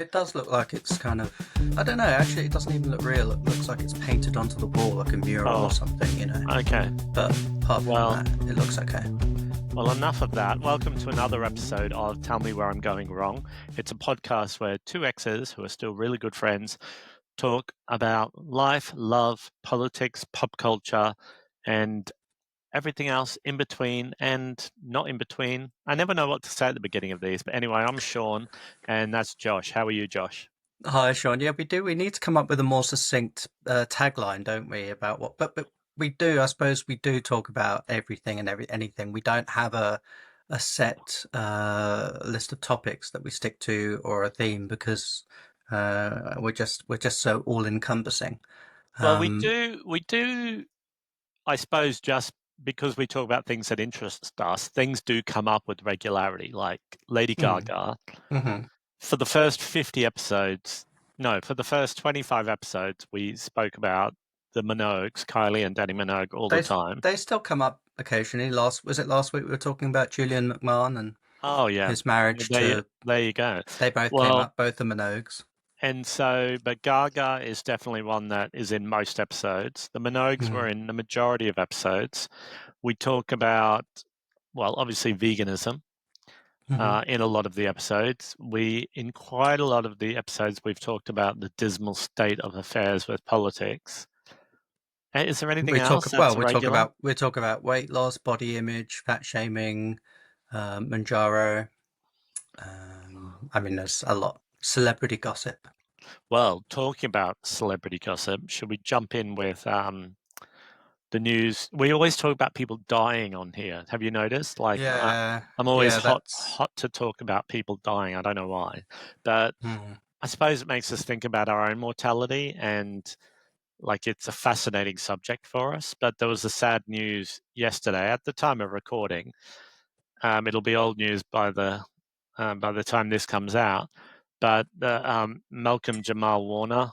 It does look like it's kind of, I don't know, actually it doesn't even look real. It looks like it's painted onto the wall like a mural or Oh, something. okay. But apart from Well, that, it looks okay. well, enough of that. Welcome to another episode of Tell Me Where I'm Going Wrong. It's a podcast where two exes who are still really good friends talk about life, love, politics, pop culture, and everything else in between and not in between. I never know what to say at the beginning of these, but anyway, I'm Sean, and that's Josh. How are you, Josh? Hi, Sean. Yeah, we do. We need to come up with a more succinct tagline, don't we, about what, but we do, I suppose we do talk about everything and anything. We don't have a set list of topics that we stick to or a theme because we're just so all encompassing. Well, we Um, do, we do, I suppose, just because we talk about things that interest us, things do come up with regularity, like Lady mm, Gaga. hmm For the first 50 episodes, no, for the first 25 episodes, we spoke about the Minogues, Kylie and Danny Minogue, all the They time. they still come up occasionally. Was it last week we were talking about Julian McMahon and Oh, yeah. his Well, marriage there, to, there you go. they both came Well, up, both the Minogues. and so, but Gaga is definitely one that is in most episodes. The Minogues were Mm, in the majority of episodes. We talk about, well, obviously veganism hmm in a lot of the episodes. In quite a lot of the episodes, we've talked about the dismal state of affairs with politics. Is there anything else that's regular? We talk about weight loss, body image, fat shaming, Manjaro. I mean, there's a lot. Celebrity gossip. Well, talking about celebrity gossip, should we jump in with the news? We always talk about people dying on here. Have you noticed? Yeah, I'm always yeah, that's. hot to talk about people dying. I don't know why, but Hmm. I suppose it makes us think about our own mortality, and like it's a fascinating subject for us. But there was a sad news yesterday at the time of recording. It'll be old news by the time this comes out. But Malcolm-Jamal Warner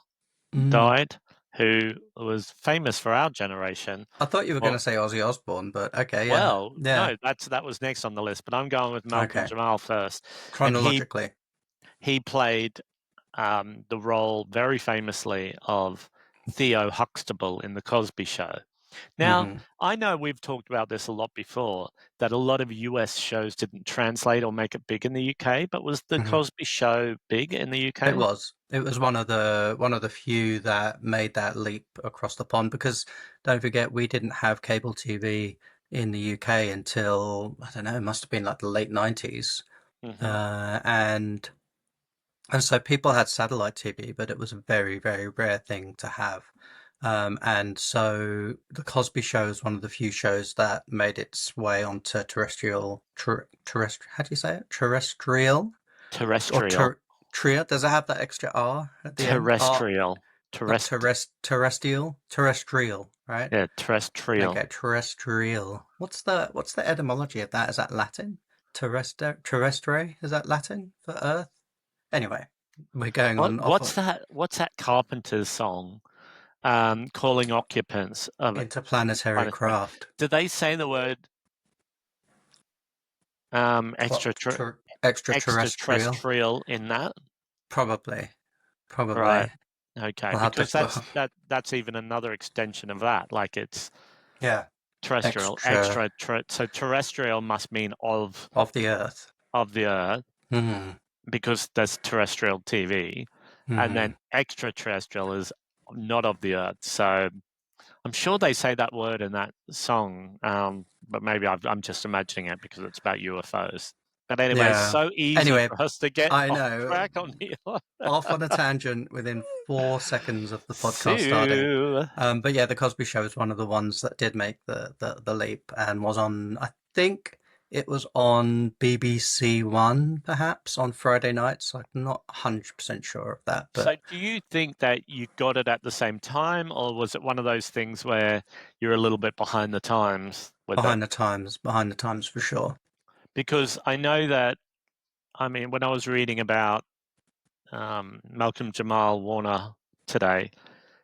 Mm. died, who was famous for our generation. I thought you were going Well, to say Ozzy Osbourne, but okay, yeah, well, yeah, no, that was next on the list, but I'm going with Malcolm okay. Jamal first, and Chronologically. he played the role very famously of Theo Huxtable in the Cosby Show. Now, Hmm I know we've talked about this a lot before, that a lot of US shows didn't translate or make it big in the UK, but was the hmm Cosby Show big in the It UK? was. It was one of the few that made that leap across the pond because don't forget we didn't have cable TV in the UK until I don't know, it must have been like the late 90s. Hmm. And so people had satellite TV, but it was a very, very rare thing to have. And so the Cosby Show is one of the few shows that made its way onto terrestrial, how do you say it? Terrestrial? Or Terrestrial. tria? Does it have that extra R at the end? R, Terrestrial. not Terrest. terrestrial, right? Yeah, terrestrial. Okay, terrestrial. What's the etymology of that? Is that Latin? Terrestre? Is that Latin for Earth? Anyway, we're going on off What's that? What's that Carpenter's song? Calling occupants of interplanetary planet. craft. Did they say the word What? extra Extraterrestrial? extraterrestrial in that? Probably, Right. probably. Okay, We'll have to. because that's even another extension of that. Like it's Yeah, terrestrial, extra so terrestrial must mean of the Earth. of the Earth Hmm because there's terrestrial TV, and then hmm extraterrestrial is not of the Earth. So I'm sure they say that word in that song, but maybe I'm just imagining it because it's about UFOs. But anyway, it's Yeah. so easy Anyway, for us to get I off know. track on here. Off on a tangent within 4 seconds of the podcast starting. So, But yeah, the Cosby Show is one of the ones that did make the leap and was on. I think it was on BBC One, perhaps on Friday nights. I'm not 100% sure of that, so but do you think that you got it at the same time, or was it one of those things where you're a little bit behind the times with it? behind the times for sure. Because I know that, I mean, when I was reading about Malcolm-Jamal Warner today,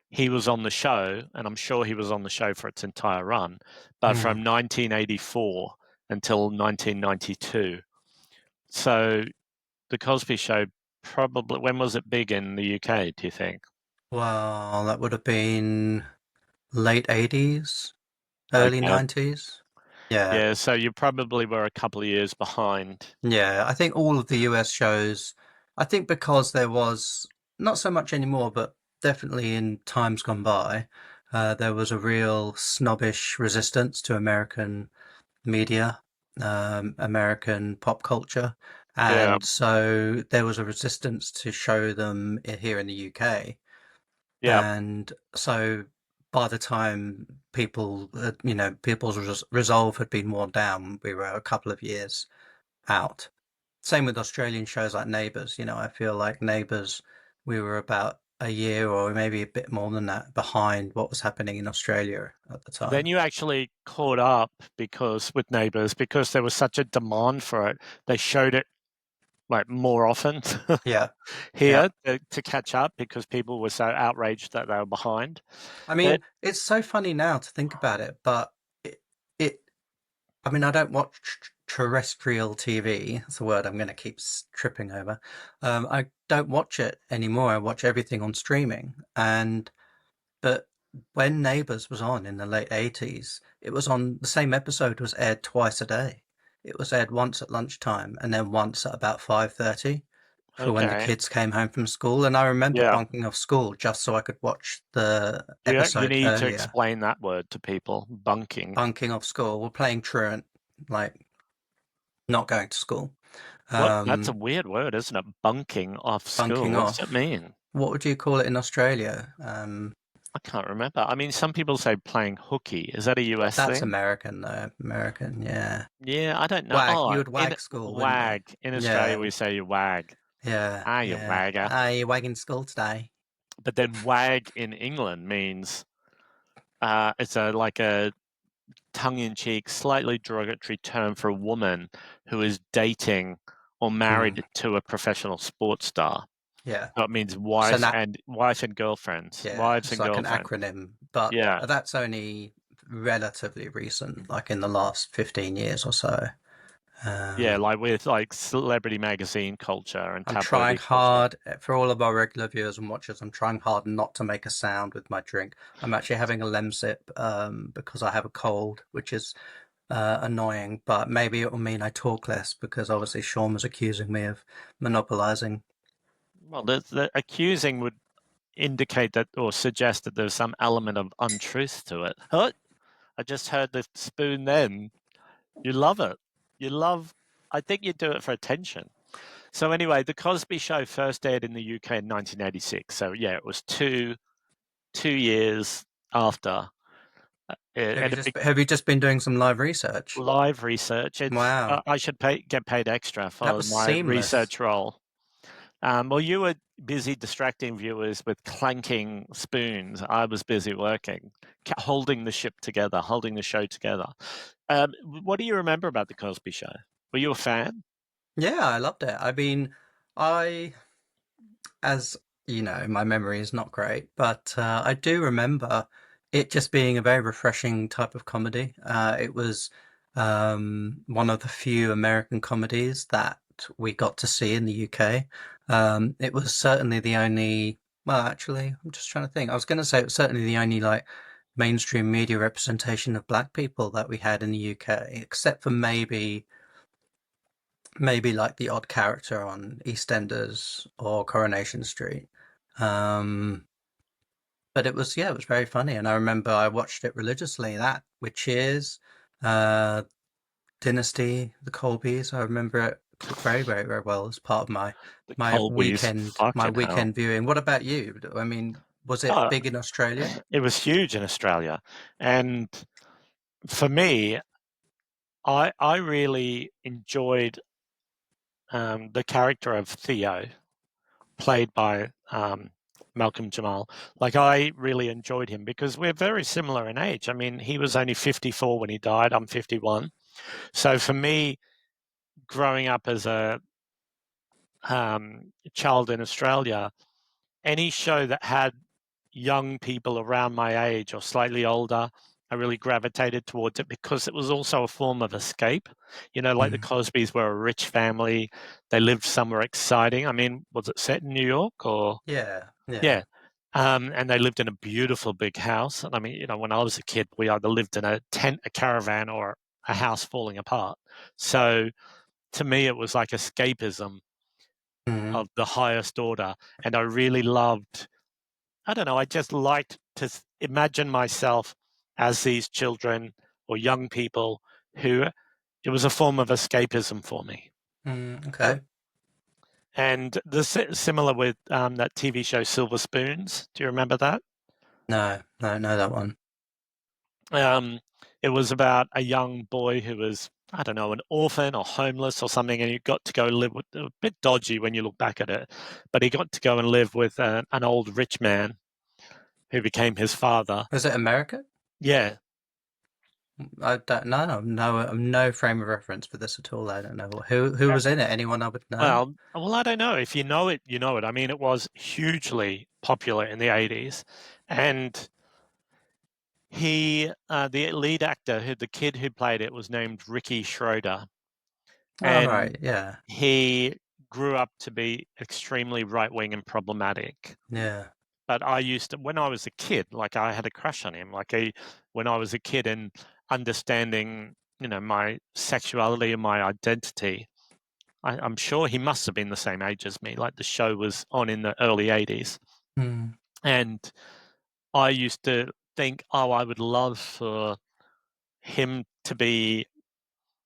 he was on the show, and I'm sure he was on the show for its entire run, but Mm. from 1984 until 1992. So the Cosby Show probably, when was it big in the UK, do you think? Well, that would have been late 80s, early Okay. 90s. Yeah. Yeah, so you probably were a couple of years behind. Yeah, I think all of the US shows, I think because there was not so much anymore, but definitely in times gone by, there was a real snobbish resistance to American media, American pop culture. Yeah, And so there was a resistance to show them here in the UK. yeah. And so by the time people's resolve had been worn down, we were a couple of years out. Same with Australian shows like Neighbours. I feel like Neighbours, we were about a year or maybe a bit more than that behind what was happening in Australia at the But then time. you actually caught up because with Neighbours, because there was such a demand for it, they showed it like more often Yeah, yeah. here to catch up because people were so outraged that they were behind. I But mean, it's so funny now to think about it, but it, it I mean, I don't watch terrestrial TV. That's a word I'm going to keep tripping over. I don't watch it anymore. I watch everything on streaming. But when Neighbours was on in the late 80s, it was on the same episode was aired twice a day. It was aired once at lunchtime and then once at about 5:30 for when the okay, kids came home from school. And I remember yeah. bunking off school just so I could watch the You episode need to earlier. explain that word to people, bunking. Bunking off school, we're playing truant, like not going to school. What? That's a Um, weird word, isn't it? Bunking off school. bunking What does it off. mean? What would you call it in Australia? I can't remember. I mean, some people say playing hooky. Is that a US That's thing? American though. American, yeah. Yeah, I don't know. Wag. You Oh, would in wag school, wouldn't you? wag. In Australia, Yeah, we say you wag. yeah, Ah, you yeah. wagger. Ah, you're wagging school today. But then wag in England means it's like a tongue-in-cheek, slightly derogatory term for a woman who is dating or Hmm. married to a professional sports star. Yeah. So it means So wife and girlfriends, yeah, wives it's and like an girlfriends. acronym, but Yeah, that's only relatively recent, like in the last 15 years or so. yeah, Um, like with like celebrity magazine culture and I'm trying tabloidy culture. hard for all of our regular viewers and watchers. I'm trying hard not to make a sound with my drink. I'm actually having a lemsip because I have a cold, which is annoying. But maybe it will mean I talk less because obviously Sean was accusing me of monopolizing. Well, the accusing would indicate that or suggest that there's some element of untruth to it. Huh? I just heard the spoon then. You love it. You love, I think you do it for attention. So anyway, the Cosby Show first aired in the UK in 1986. So yeah, it was two years after. And a big Have you just been doing some live research? live research. It's Wow, I should get paid extra that for was my seamless. research role. Well, you were busy distracting viewers with clanking spoons. I was busy working, holding the ship together, holding the show together. What do you remember about the Cosby Show? Were you a fan? Yeah, I loved it. I mean, I as you know, my memory is not great, but I do remember it just being a very refreshing type of comedy. It was one of the few American comedies that we got to see in the UK. It was certainly the only, well, actually, I'm just trying to think. I was going to say it was certainly the only like mainstream media representation of black people that we had in the UK, except for maybe like the odd character on EastEnders or Coronation Street. Um, but it was very funny, and I remember I watched it religiously. That with Cheers, uh, Dynasty, The Colbys. I remember it very, very, very well as part of The Colbys, my fucking hell. weekend viewing. What about you? I mean, was it Oh, big in Australia? it was huge in Australia. And for me, I really enjoyed the character of Theo, played by Malcolm-Jamal. Like, I really enjoyed him because we're very similar in age. I mean, he was only 54 when he died. I'm 51. So for me, growing up as a child in Australia, any show that had young people around my age or slightly older, I really gravitated towards it because it was also a form of escape. Like the Mm. Cosbys were a rich family. They lived somewhere exciting. I mean, was it set in New York or? Yeah, yeah. Yeah. And they lived in a beautiful big house. And I mean, when I was a kid, we either lived in a tent, a caravan, or a house falling apart. So to me, it was like escapism Mm. of the highest order. And I really loved, I don't know, I just liked to imagine myself as these children or young people who it was a form of escapism for me. Mm. Okay. And similar with that TV show Silver Spoons. Do you remember that? No, no, that one. Um, it was about a young boy who was, I don't know, an orphan or homeless or something, and he got to go live with a bit dodgy when you look back at it, but he got to go and live with an old rich man who became his father. Was it America? Yeah. I don't know. I'm no frame of reference for this at all. I don't know who was in it. Anyone I would know? Well, I don't know. If you know it, you know it. I mean, it was hugely popular in the 80s, and the lead actor, the kid who played it, was named Ricky Schroeder, Oh, and right. Yeah, he grew up to be extremely right-wing and problematic. yeah. But when I was a kid, like I had a crush on him. When I was a kid and understanding, my sexuality and my identity, I'm sure he must have been the same age as me. Like the show was on in the early 80s. Mm. And I used to think, oh, I would love for him to be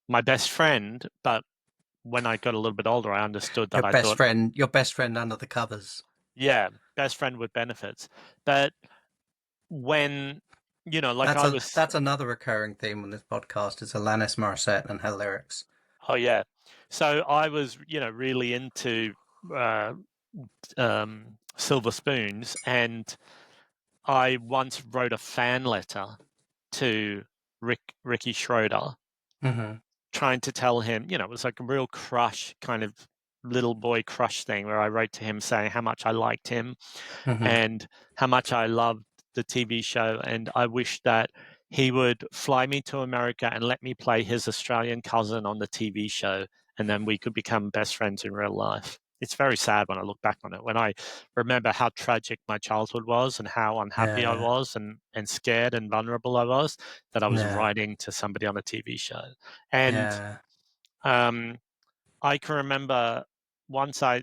my best friend. But when I got a little bit older, I understood that I thought, Your best friend under the covers. yeah, best friend with benefits. But when, like I was, That's another recurring theme on this podcast is Alanis Morissette and her lyrics. oh, yeah. So I was, really into uh, Silver Spoons. And I once wrote a fan letter to Ricky Schroeder, Hmm. trying to tell him, it was like a real crush kind of little boy crush thing where I wrote to him saying how much I liked him Hmm. and how much I loved the TV show. And I wish that he would fly me to America and let me play his Australian cousin on the TV show. And then we could become best friends in real life. It's very sad when I look back on it, when I remember how tragic my childhood was and how unhappy I Yeah, was and scared and vulnerable I was, that I was yeah, writing to somebody on a TV show. And yeah, um, I can remember do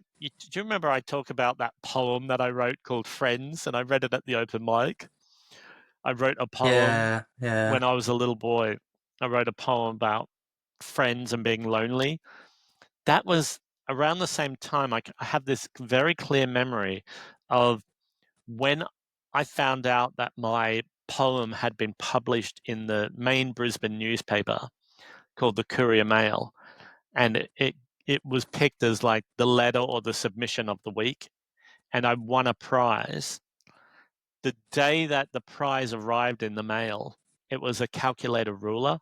you remember I talk about that poem that I wrote called Friends, and I read it at the open mic? I wrote a poem yeah, yeah. when I was a little boy. I wrote a poem about friends and being lonely. That was around the same time. I have this very clear memory of when I found out that my poem had been published in the main Brisbane newspaper called the Courier Mail, and it was picked as like the letter or the submission of the week, and I won a prize. The day that the prize arrived in the mail, it was a calculator ruler.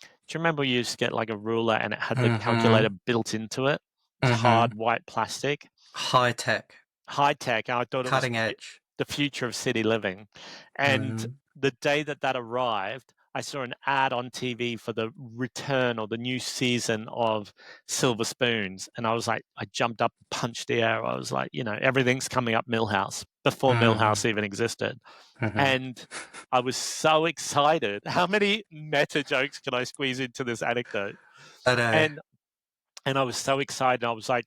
Do you remember you used to get like a ruler and it had the Hmm. calculator built into it? It's Hmm. hard white plastic, High tech, high tech. I thought it was cutting edge. the future of city living. And Mm. the day that that arrived, I saw an ad on TV for the return or the new season of Silver Spoons. And I was like, I jumped up, punched the air. I was like, everything's coming up Millhouse before Mm. Millhouse even existed. Hmm. And I was so excited. How many meta jokes can I squeeze into this anecdote? I know. And and I was so excited. I was like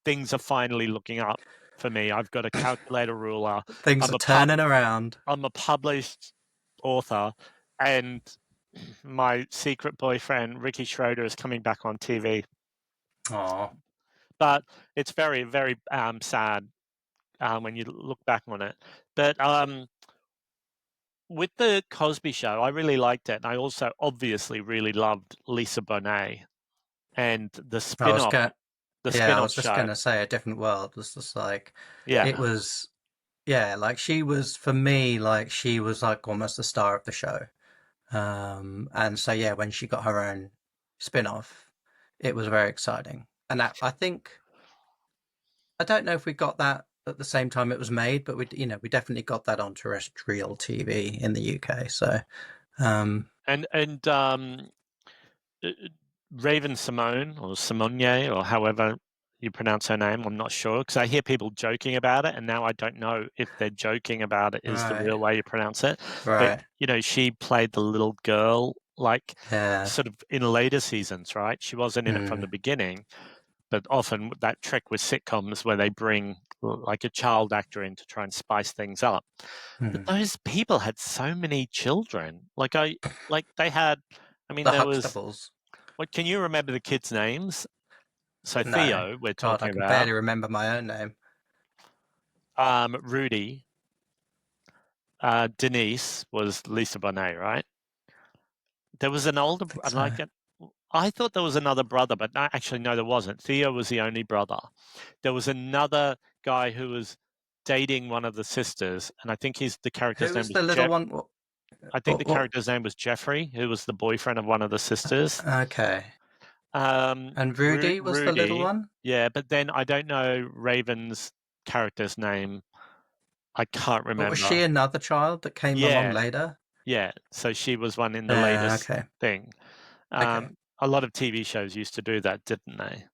things are finally looking up for me. I've got a calculator ruler. Things I'm are a pub. turning around. I'm a published author, and my secret boyfriend Ricky Schroeder is coming back on TV. Oh, But it's very, very sad when you look back on it. But with the Cosby Show, I really liked it, and I also obviously really loved Lisa Bonet and the I was spin-off, going. the Yeah, I spin-off was just show. gonna say a different world was just like it Yeah, was. Yeah, like she was for me, like she was like almost the star of the show. And so yeah, when she got her own spin-off, it was very exciting. And that I think I don't know if we got that at the same time it was made, but we definitely got that on terrestrial TV in the UK. So And Raven Simone or Simone or however you pronounce her name, I'm not sure, because I hear people joking about it, and now I don't know if they're joking about it is the right, real way you pronounce it. But right, she played the little girl, like yeah, sort of in later seasons, right? She wasn't in it from the beginning, but often that trick with sitcoms where they bring like a child actor in to try and spice things up. But those people had so many children. Like they had. I mean, the there was. Huxtables. What can you remember the kids' names? So No, Theo, we're God, I talking can about. barely remember my own name. Rudy, Denise was Lisa Bonet, right? There was an older, I think so. I thought there was another brother, but no, actually, no, there wasn't. Theo was the only brother. There was another guy who was dating one of the sisters, and I think the character's Who name was was the little Jeff. one? I think the What? character's name was Jeffrey, who was the boyfriend of one of the sisters. Okay. And Rudy was the little Rudy, one? yeah, but then I don't know Raven's character's name. I can't But was remember. she another child that came along Yeah, later? yeah. So she was one in the Yeah, latest okay. thing. Okay. A lot of TV shows used to do that, didn't they?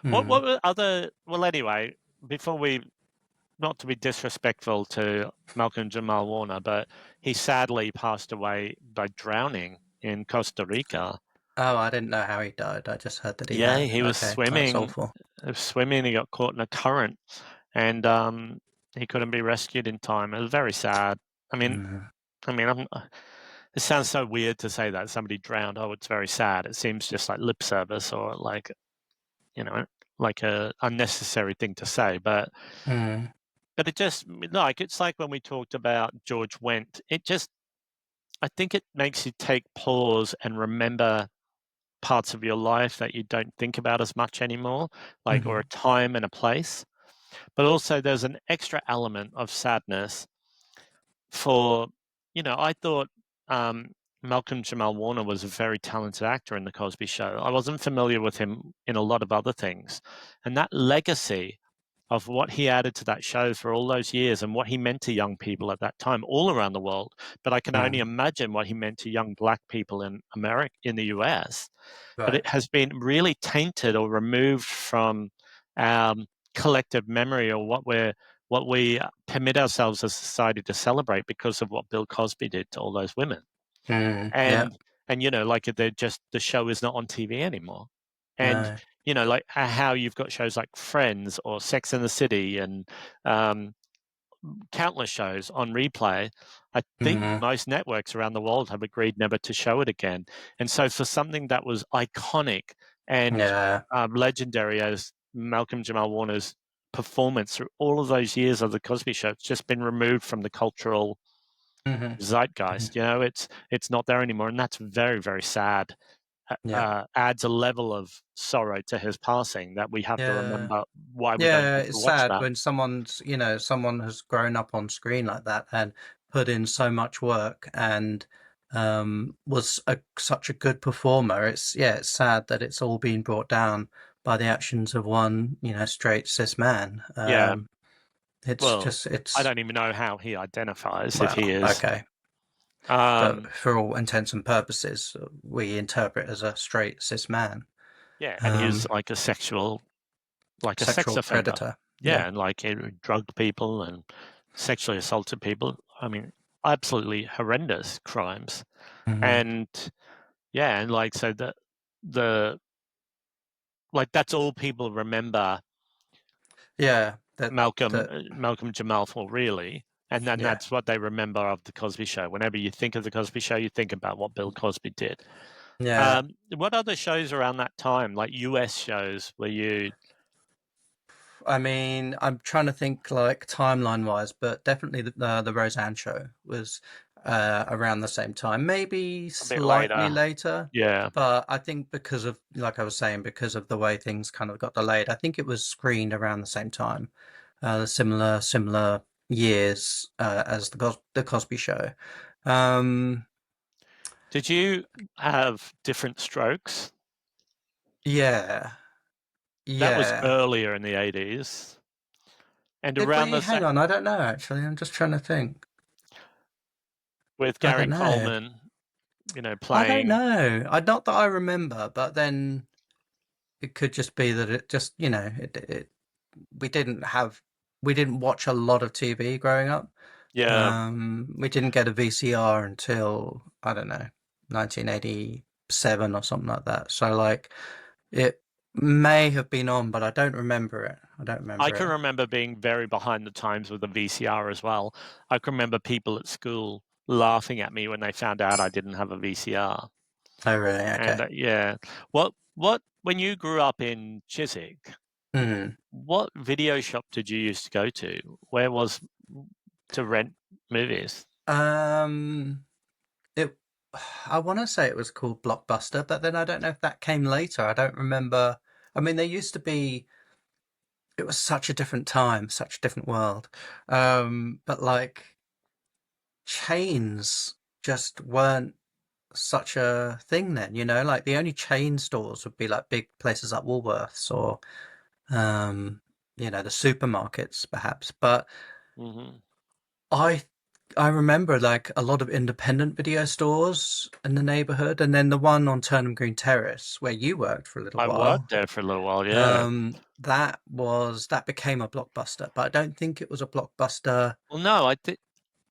What Hmm. were other? Well, anyway, before we, not to be disrespectful to Malcolm Jamal Warner, but he sadly passed away by drowning in Costa Rica. Oh, I didn't know how he died. I just heard that he Yeah, had. he was Okay, that's awful. swimming. He got caught in a current, and he couldn't be rescued in time. It was very sad. I mean, Hmm. it sounds so weird to say that somebody drowned. Oh, it's very sad. It seems just like lip service or you know, like a unnecessary thing to say. Hmm. But it just it's like when we talked about George Wendt. I think it makes you take pause and remember parts of your life that you don't think about as much anymore, like or a Hmm. time and a place. But also there's an extra element of sadness for, I thought Malcolm Jamal Warner was a very talented actor in The Cosby Show. I wasn't familiar with him in a lot of other things. And that legacy of what he added to that show for all those years and what he meant to young people at that time all around the world. But I can only Hmm. imagine what he meant to young black people in America, in the US. But Right. it has been really tainted or removed from our collective memory or what we permit ourselves as a society to celebrate because of what Bill Cosby did to all those women. Hmm. Yeah. And like the show is not on TV anymore. And No. like how you've got shows like Friends or Sex and the City and um, countless shows on replay. I think Hmm. most networks around the world have agreed never to show it again. And so for something that was iconic and Yeah. legendary as Malcolm Jamal Warner's performance through all of those years of the Cosby Show, it's just been removed from the cultural Hmm. Hmm. zeitgeist. It's not there anymore, and that's very, very sad. Yeah. Adds a level of sorrow to his passing that we have to Yeah. remember why we don't Yeah, get to it's watch sad that. when someone has grown up on screen like that and put in so much work and was such a good performer. It's sad that it's all been brought down by the actions of one, straight cis man. Yeah. It's Well, just, I it's, don't even know how he identifies if he well, is. okay. Um, But for all intents and purposes, we interpret as a straight cis man, yeah, and he's um, like a sex sexual offender. predator. Yeah, Yeah. and like he drugged people and sexually assaulted people. I mean, absolutely horrendous crimes. Hmm. And yeah, and like so the like that's all people remember Yeah. Malcolm That, Malcolm Jamal for really. And then yeah. that's what they remember of the Cosby Show. Whenever you think of the Cosby Show, you think about what Bill Cosby did. Yeah. What other shows around that time, like US shows, were you I mean, I'm trying to think like timeline wise, but definitely the Roseanne show was around the same time, maybe a bit slightly later? later, Yeah, but I think because of, like I was saying, because of the way things kind of got delayed, I think it was screened around the same time, similar years as the Cosby Show. Um, did you have Different Strokes? yeah, That was yeah, earlier in the 80s. And Did around we? the Hang same on, I don't know actually. I'm just trying to think. with I Gary don't know. Coleman, I don't playing. know. I not that I remember, but then it could just be that it just we didn't have we didn't watch a lot of TV growing up. Yeah, We didn't get a VCR until I don't know 1987 or something like that. So like it may have been on, but I don't remember it. I don't I remember can it. remember being very behind the times with the VCR as well. I can remember people at school laughing at me when they found out I didn't have a VCR. Oh really? And Okay. yeah, when you grew up in Chiswick, Hmm. what video shop did you used to go to? Where was to rent movies? Um, it. I want to say it was called Blockbuster, but then I don't know if that came later. I don't remember. I mean, there used to be. It was such a different time, such a different world. But like chains just weren't such a thing then, like the only chain stores would be like big places like Woolworths or um, the supermarkets perhaps. But Hmm. I I remember like a lot of independent video stores in the neighborhood, and then the one on Turnham Green Terrace where you worked for a little I worked while. there for a little while, yeah. That became a Blockbuster, but I don't think it was a Blockbuster. Well, no, I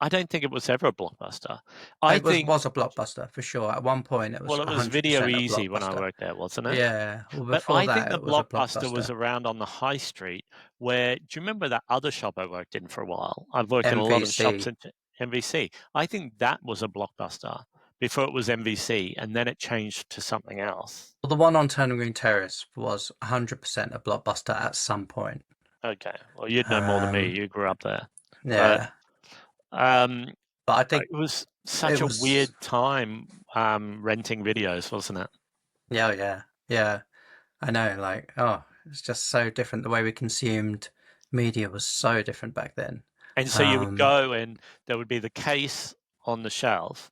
don't think it was ever a Blockbuster. I It was think, was a Blockbuster for sure. At one point, it was well, it was Video 100% a Easy when I Blockbuster. worked there, wasn't it? Yeah. Well, But before I think that, the it was a Blockbuster was Blockbuster. around on the high street where, do you remember that other shop I worked in for a while? I've worked in a lot of shops MVC. in MVC. I think that was a Blockbuster before it was MVC, and then it changed to something else. Well, the one on Turnham Green Terrace was 100% a Blockbuster at some point. Okay, well, you'd know more than me. Um, You grew up there. But yeah. um, But I think it was it such a weird was, time renting videos, wasn't it? yeah, yeah, yeah. I know, like, oh, it's just so different. The way we consumed media was so different back then. And so you would Um, go and there would be the case on the shelf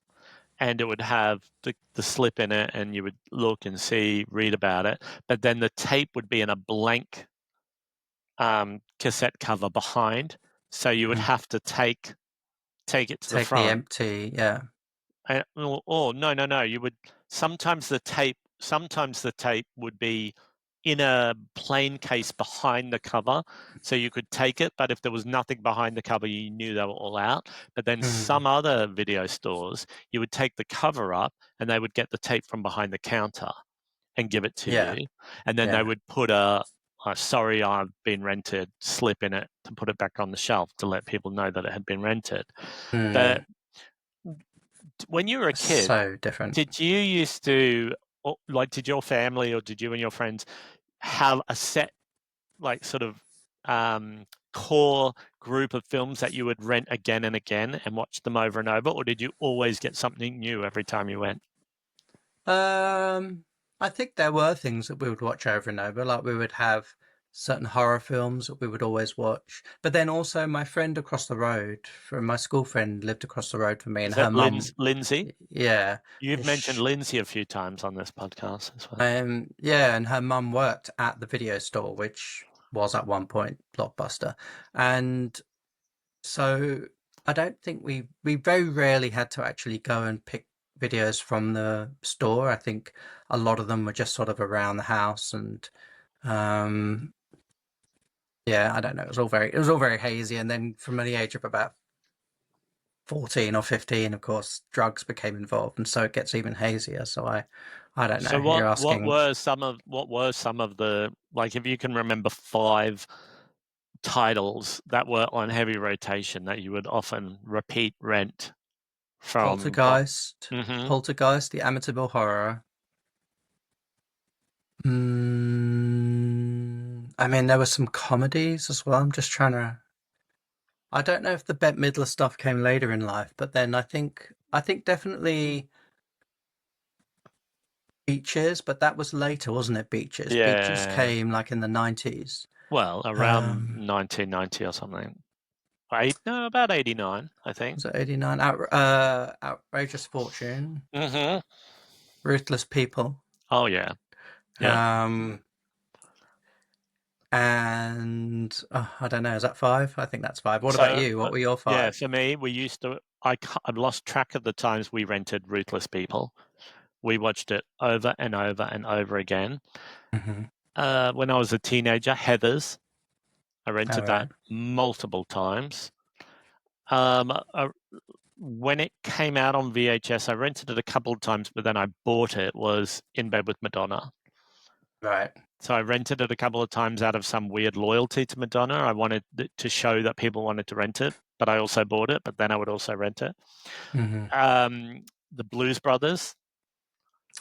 and it would have the slip in it and you would look and see, read about it. But then the tape would be in a blank cassette cover behind. So you would have to take it to the take the front. empty, yeah. Or no, no, no. You would sometimes the tape would be in a plain case behind the cover, so you could take it. But if there was nothing behind the cover, you knew they were all out. But then Mm, some other video stores, you would take the cover up, and they would get the tape from behind the counter and give it to yeah, you, and then they yeah. would put a "sorry, I've been rented" slip in it to put it back on the shelf to let people know that it had been rented. But Mm, when you were a kid, so different. did you used to, like, did your family or did you and your friends have a set, like, sort of core group of films that you would rent again and again and watch them over and over, or did you always get something new every time you went? Um, I think there were things that we would watch over and over, like we would have certain horror films that we would always watch. But then also my friend across the road, from my school friend lived across the road from me, and Is her that mum, Lindsay? yeah, You've and mentioned Lindsay a few times on this podcast as well. yeah, and her mum worked at the video store, which was at one point Blockbuster. And so I don't think we very rarely had to actually go and pick videos from the store. I think a lot of them were just sort of around the house, and um yeah, I don't know. It was all very hazy. And then from the age of about 14 or 15, of course, drugs became involved, and so it gets even hazier. So I don't know. So You're asking. what were some of the, like, if you can remember five titles that were on heavy rotation that you would often repeat rent from Block? Poltergeist, Hmm. Poltergeist, the Amityville Horror. I mean, there were some comedies as well. I'm just trying to. I don't know if the Bette Midler stuff came later in life, but then I think definitely Beaches, but that was later, wasn't it? Beaches. Beaches Yeah. came like in the 90s. Well, around Um, 1990 or something. No, about 89, I think. was it 89? Outrageous Fortune, Hmm. Ruthless People. Oh, yeah. Yeah. Um, And I don't know, is that 5? I think that's 5. What about So, you? What were your yeah, 5? for me, we used to. I've lost track of the times we rented Ruthless People. We watched it over and over and over again. Hmm. When I was a teenager, Heathers. I All rented that right. multiple times. Um, uh, when it came out on VHS, I rented it a couple of times, but then I bought it. Was In Bed with Madonna. Right. So I rented it a couple of times out of some weird loyalty to Madonna. I wanted to show that people wanted to rent it, but I also bought it. But then I would also rent it. Hmm. The Blues Brothers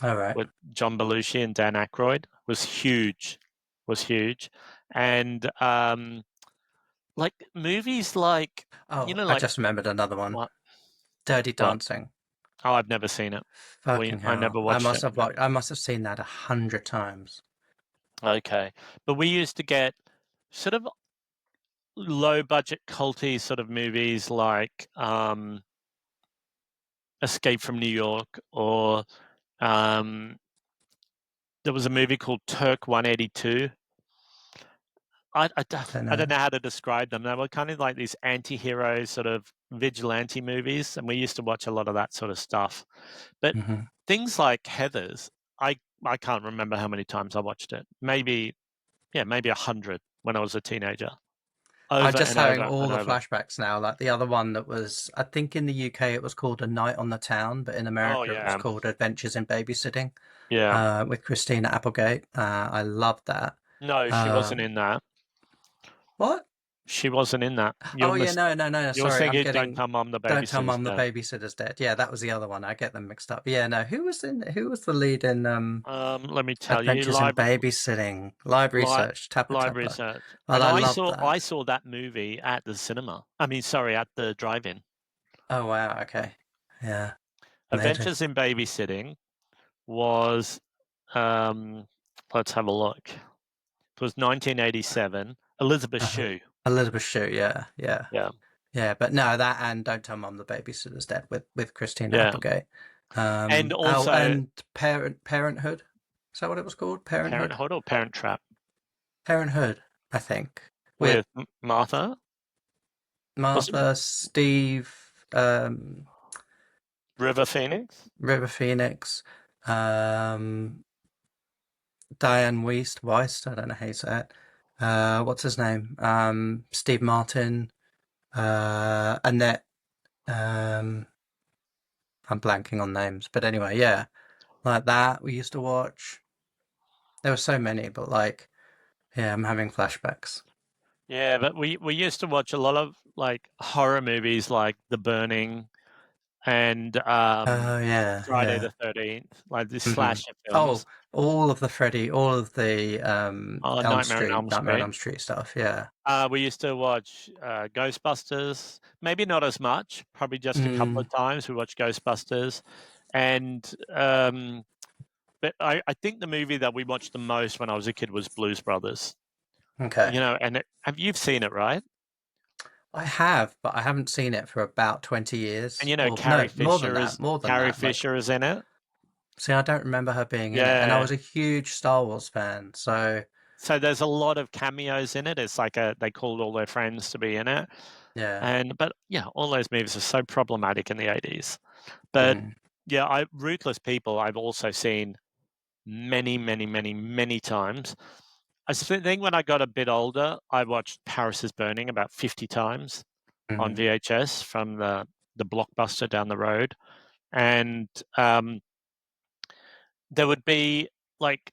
All right. with John Belushi and Dan Aykroyd was huge. Was huge, and like movies like Oh, I like just remembered another one. what Dirty what? Dancing. Oh, I've never seen it. Fucking I never hell. watched it. I must have seen that 100 times. Okay, but we used to get sort of low budget culty sort of movies like Escape from New York, or um, there was a movie called Turk 182. I, I, Don't I don't know. know how to describe them. They were kind of like these anti-hero sort of vigilante movies, and we used to watch a lot of that sort of stuff. But Hmm. things like Heathers, I can't remember how many times I watched it. Maybe 100 when I was a teenager, I'm over just and having over all and the over. flashbacks now. Like the other one that was, I think in the UK it was called A Night on the Town, but in Oh America it was yeah, called Adventures in Babysitting, yeah. with Christina Applegate. I love that. No, she wasn't Um, in that. what? She wasn't in that. Oh yeah, no, no, no. You're Sorry, I'm thinking Don't getting. Tell Mom the Don't Tell Babysitter's Mum the Dead. Babysitter's Dead. Yeah, that was the other one. I get them mixed up. Yeah, no. Who was the lead in Let me tell you, Adventures in Babysitting? Library li- Search. Tapper library Tapper. search. Well, And I love that. I saw that movie at the cinema. I mean, sorry, at the drive-in. Oh wow. Okay. Yeah. Amazing. Adventures in Babysitting was, um, let's have a look. It was 1987. Elizabeth Uh-huh. Shue. Elizabeth Shue. Yeah. Yeah. Yeah, Yeah. But no, that and Don't Tell Mum the Babysitter's Dead with Christina yeah. Applegate. And Oh, also and Parenthood. Is that what it was called? Parenthood. Parenthood or Parent Trap Parenthood. I think with with Martha. Was it Martha, Steve, River Phoenix? River Phoenix, Diane Weist, I don't know how you say it. What's his name? Steve Martin, Annette. Um, I'm blanking on names, but anyway, yeah, like that. We used to watch. There were so many, but like, yeah, I'm having flashbacks. Yeah, but we used to watch a lot of like horror movies like The Burning and Oh yeah, Friday yeah. the 13th, like the Hmm. slasher Oh, films. all of the Oh, Elm Nightmare on Street, Elm Nightmare on Street. Elm Street stuff. Yeah. We used to watch Ghostbusters, maybe not as much, probably just a couple Mm, of times we watched Ghostbusters. And but I think the movie that we watched the most when I was a kid was Blues Brothers. okay. You know, and have you've seen it, right? I have, but I haven't seen it for about 20 And years. you know, Or no, more than Carrie that. Like, Fisher is in it. see, I don't remember her being in it. And I Yeah. was a huge Star Wars fan, so So there's a lot of cameos in it. It's like they called all their friends to be in it. yeah. And but yeah, all those movies are so problematic in the 80s. But Hmm. yeah, Ruthless People I've also seen many, many, many, many times. I think when I got a bit older, I watched Paris is Burning about 50 times on Hmm. VHS from the Blockbuster down the road. And there would be like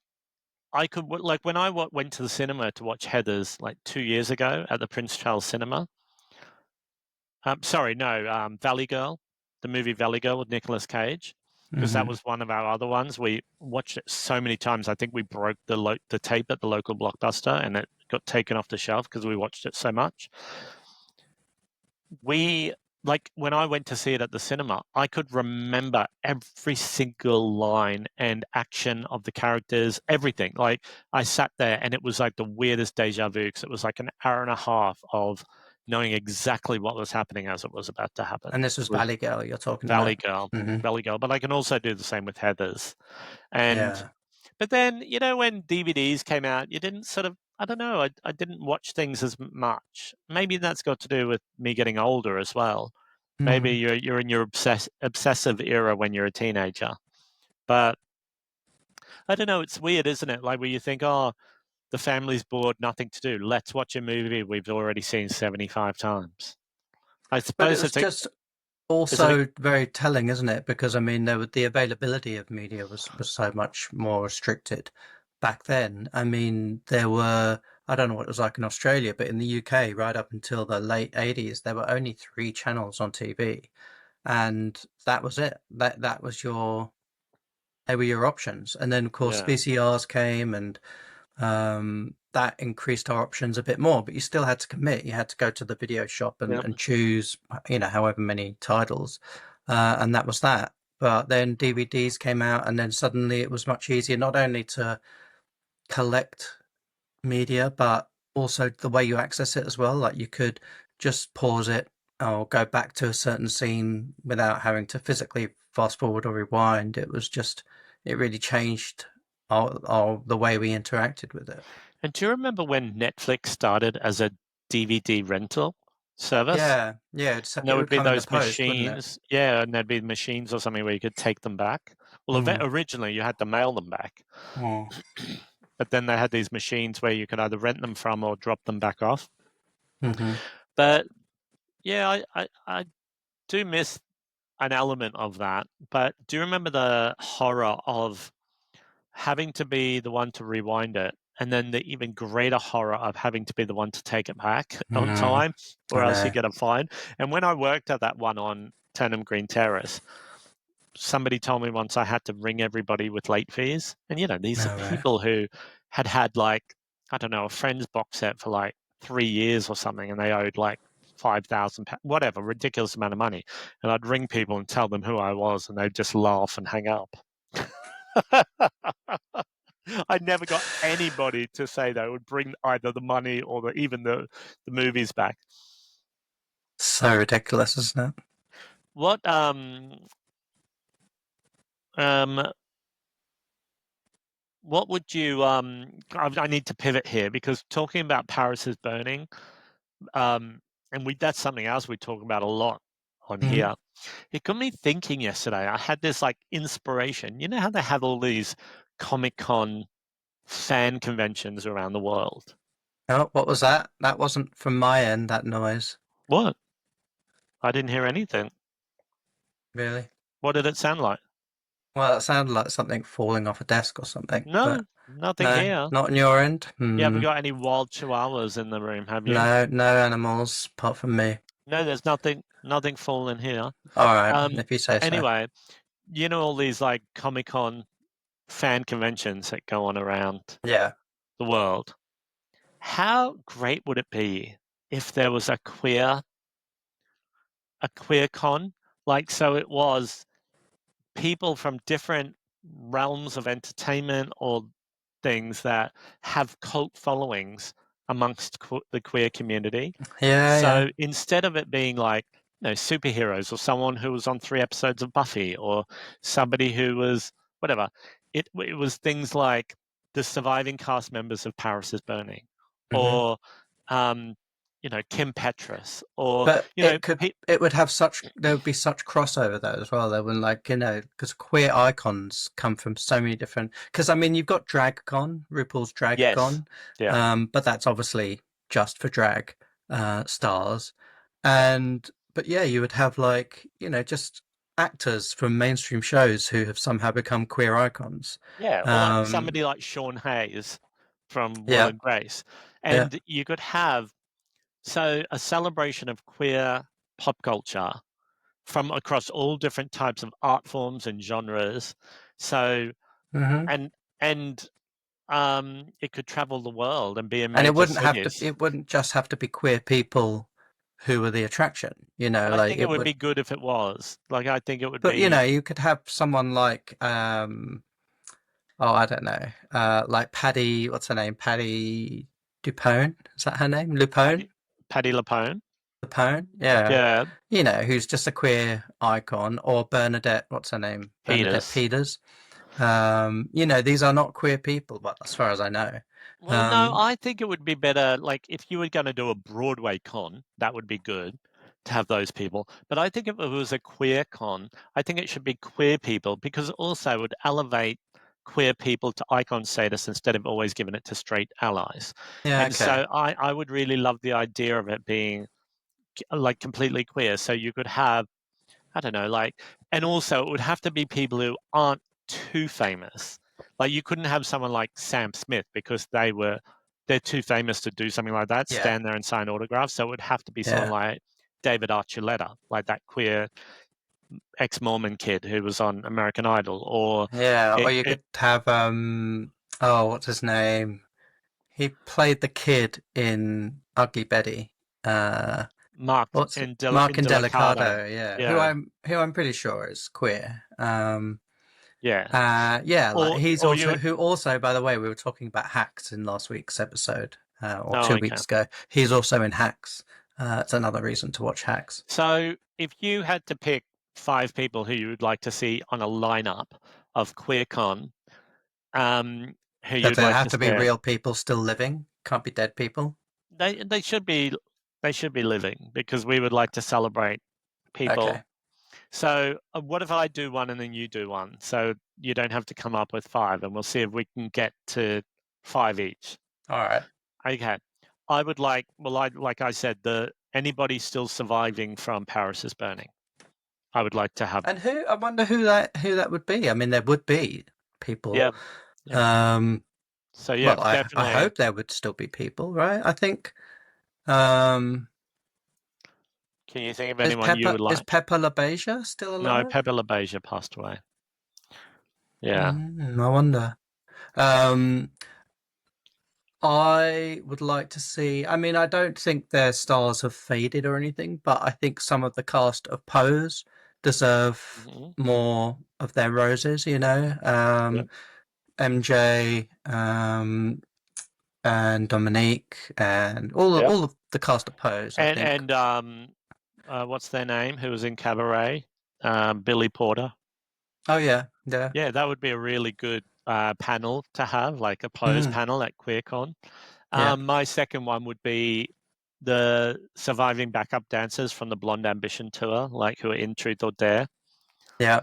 like when I went to the cinema to watch Heathers like 2 years ago at the Prince Charles Cinema. Sorry, no, Valley Girl, the movie Valley Girl with Nicolas Cage, because that Hmm. was one of our other ones. We watched it so many times. I think we broke the tape at the local Blockbuster, and it got taken off the shelf because we watched it so much. We like when I went to see it at the cinema, I could remember every single line and action of the characters, everything. Like I sat there and it was like the weirdest deja vu because it was like an hour and a half of knowing exactly what was happening as it was about to happen. And this was It was Valley Girl you're talking Valley about. Girl, Hmm. Valley Girl. But I can also do the same with Heathers. And Yeah. but then, you know, when DVDs came out, you didn't sort of I don't know. I didn't watch things as much. Maybe that's got to do with me getting older as well. Maybe Mm. you're in your obsessive era when you're a teenager. But I don't know. It's weird, isn't it? Like where you think, oh, the family's bored, nothing to do. Let's watch a movie we've already seen 75 times. I But it suppose was it's a, just is it a, also very telling, isn't it? Because I mean, the availability of media was so much more restricted back then. I mean, there were, I don't know what it was like in Australia, but in the UK, right up until the late 80s, there were only three channels on TV, and that was it. That was your they were your options. And then of course yeah, VCRs came, and that increased our options a bit more, but you still had to commit. You had to go to the video shop yeah. and choose, however many titles, and that was that. But then DVDs came out, and then suddenly it was much easier not only to collect media, but also the way you access it as well. Like you could just pause it or go back to a certain scene without having to physically fast forward or rewind. It really changed the way we interacted with it. And do you remember when Netflix started as a DVD rental service? Yeah, yeah, And there it would would be come in the those post, wouldn't it? machines. Yeah, and there'd be machines or something where you could take them back. Well, Mm, originally you had to mail them back, mm, but then they had these machines where you could either rent them from or drop them back off. hmm. But yeah, I do miss an element of that. But do you remember the horror of having to be the one to rewind it, and then the even greater horror of having to be the one to take it back on Mm, time, or I else you know. get a fine? And when I worked at that one on Turnham Green Terrace, somebody told me once I had to ring everybody with late fees. And, these are No, right. people who had like, I don't know, a Friends box set for like 3 years or something, and they owed like £5,000, whatever, ridiculous amount of money. And I'd ring people and tell them who I was, and they'd just laugh and hang up. I never got anybody to say they would bring either the money or even the movies back. So ridiculous, isn't it? What um what would you I need to pivot here because talking about Paris is burning, and we that's something else we talk about a lot on Mm. here. It got me thinking yesterday. I had this like inspiration. You know how they have all these Comic Con fan conventions around the world? Oh, what was that? That wasn't from my end, that noise. What? I didn't hear anything. Really? What did it sound like? Well, it sounded like something falling off a desk or something, No, but nothing no, here. not on your end. You haven't Hmm. got any wild chihuahuas in the room, have you? No, no animals apart from me. No, there's nothing falling here. All right, Um, if you say so. anyway, all these like Comic Con fan conventions that go on around Yeah. the world. How great would it be if there was a queer con? Like, so it was people from different realms of entertainment or things that have cult followings amongst the queer community. Yeah, yeah. So instead of it being like, superheroes or someone who was on 3 episodes of Buffy or somebody who was whatever, it was things like the surviving cast members of Paris is Burning, Hmm. or Kim Petras, or But it would have there would be such crossover though as well. There would because queer icons come from so many different. Because I mean, you've got DragCon, RuPaul's yes, DragCon, yeah, but that's obviously just for drag stars, and but yeah, you would have just actors from mainstream shows who have somehow become queer icons. yeah, or like Um, somebody like Sean Hayes from Will yeah, and Grace, yeah, and you could have a celebration of queer pop culture from across all different types of art forms and genres. So hmm. and and it could travel the world and be in And major cities. it wouldn't just have to be queer people who were the attraction, I think it would be good if it was. Like I think it would but be you could have someone like, oh, I don't know, like Paddy, what's her name? Paddy Dupone? Is that her name? Lupone? Paddy LaPone. Lupone? Yeah. Yeah, Who's just a queer icon, or Bernadette, what's her name? Bernadette Peters. Peters. These are not queer people, but as far as I know. Well, no, Um, I think it would be better, like, if you were going to do a Broadway con, that would be good to have those people. But I think if it was a queer con, I think it should be queer people because also it would elevate queer people to icon status instead of always giving it to straight allies. yeah, And okay. so I would really love the idea of it being like completely queer. So you could have, I don't know, like, and also it would have to be people who aren't too famous. Like you couldn't have someone like Sam Smith because they're too famous to do something like that, Yeah, stand there and sign autographs. So it would have to be someone yeah, like David Archuleta, like that queer ex-Mormon kid who was on American Idol, or yeah. Or you it could have oh, what's his name? He played the kid in Ugly Betty. Uh, Mark what's in Mark in Delicado. Indelicado? Yeah, Yeah, who I'm pretty sure is queer. yeah. Yeah, like he's Or you also would, who also, by the way, we were talking about Hacks in last week's episode, or oh, two okay. weeks ago. He's also in Hacks. It's another reason to watch Hacks. So if you had to pick 5 people who you would like to see on a lineup of QueerCon, um, who That you'd they like have to to be see, real people still living, can't be dead people. they should be living because we would like to celebrate people. Okay, So what if I do one and then you do one? So you don't have to come up with 5, and we'll see if we can get to 5 each. all right. Okay. I would like, well, like I said, the anybody still surviving from Paris is Burning. I would like to have. And who? I wonder who that would be. I mean, there would be people. Yeah, yeah. Um, So yeah, well, I definitely. hope there would still be people, right? I think. Um, Can you think of anyone you would Is like? Pepper LaBeija still No, alive? Pepe LaBeija passed away. Yeah. I wonder. Um, I would like to see. I mean, I don't think their stars have faded or anything, but I think some of the cast of Pose deserve Hmm. more of their roses. Yep. MJ, and Dominique, and Yep. all of the cast of Pose. I think. And what's their name? Who was in Cabaret? Billy Porter. Oh yeah, yeah, Yeah, that would be a really good panel to have, like a pose mm, panel at QueerCon. yeah, My second one would be the surviving backup dancers from the Blonde Ambition tour, like who are in Truth or Dare. yeah.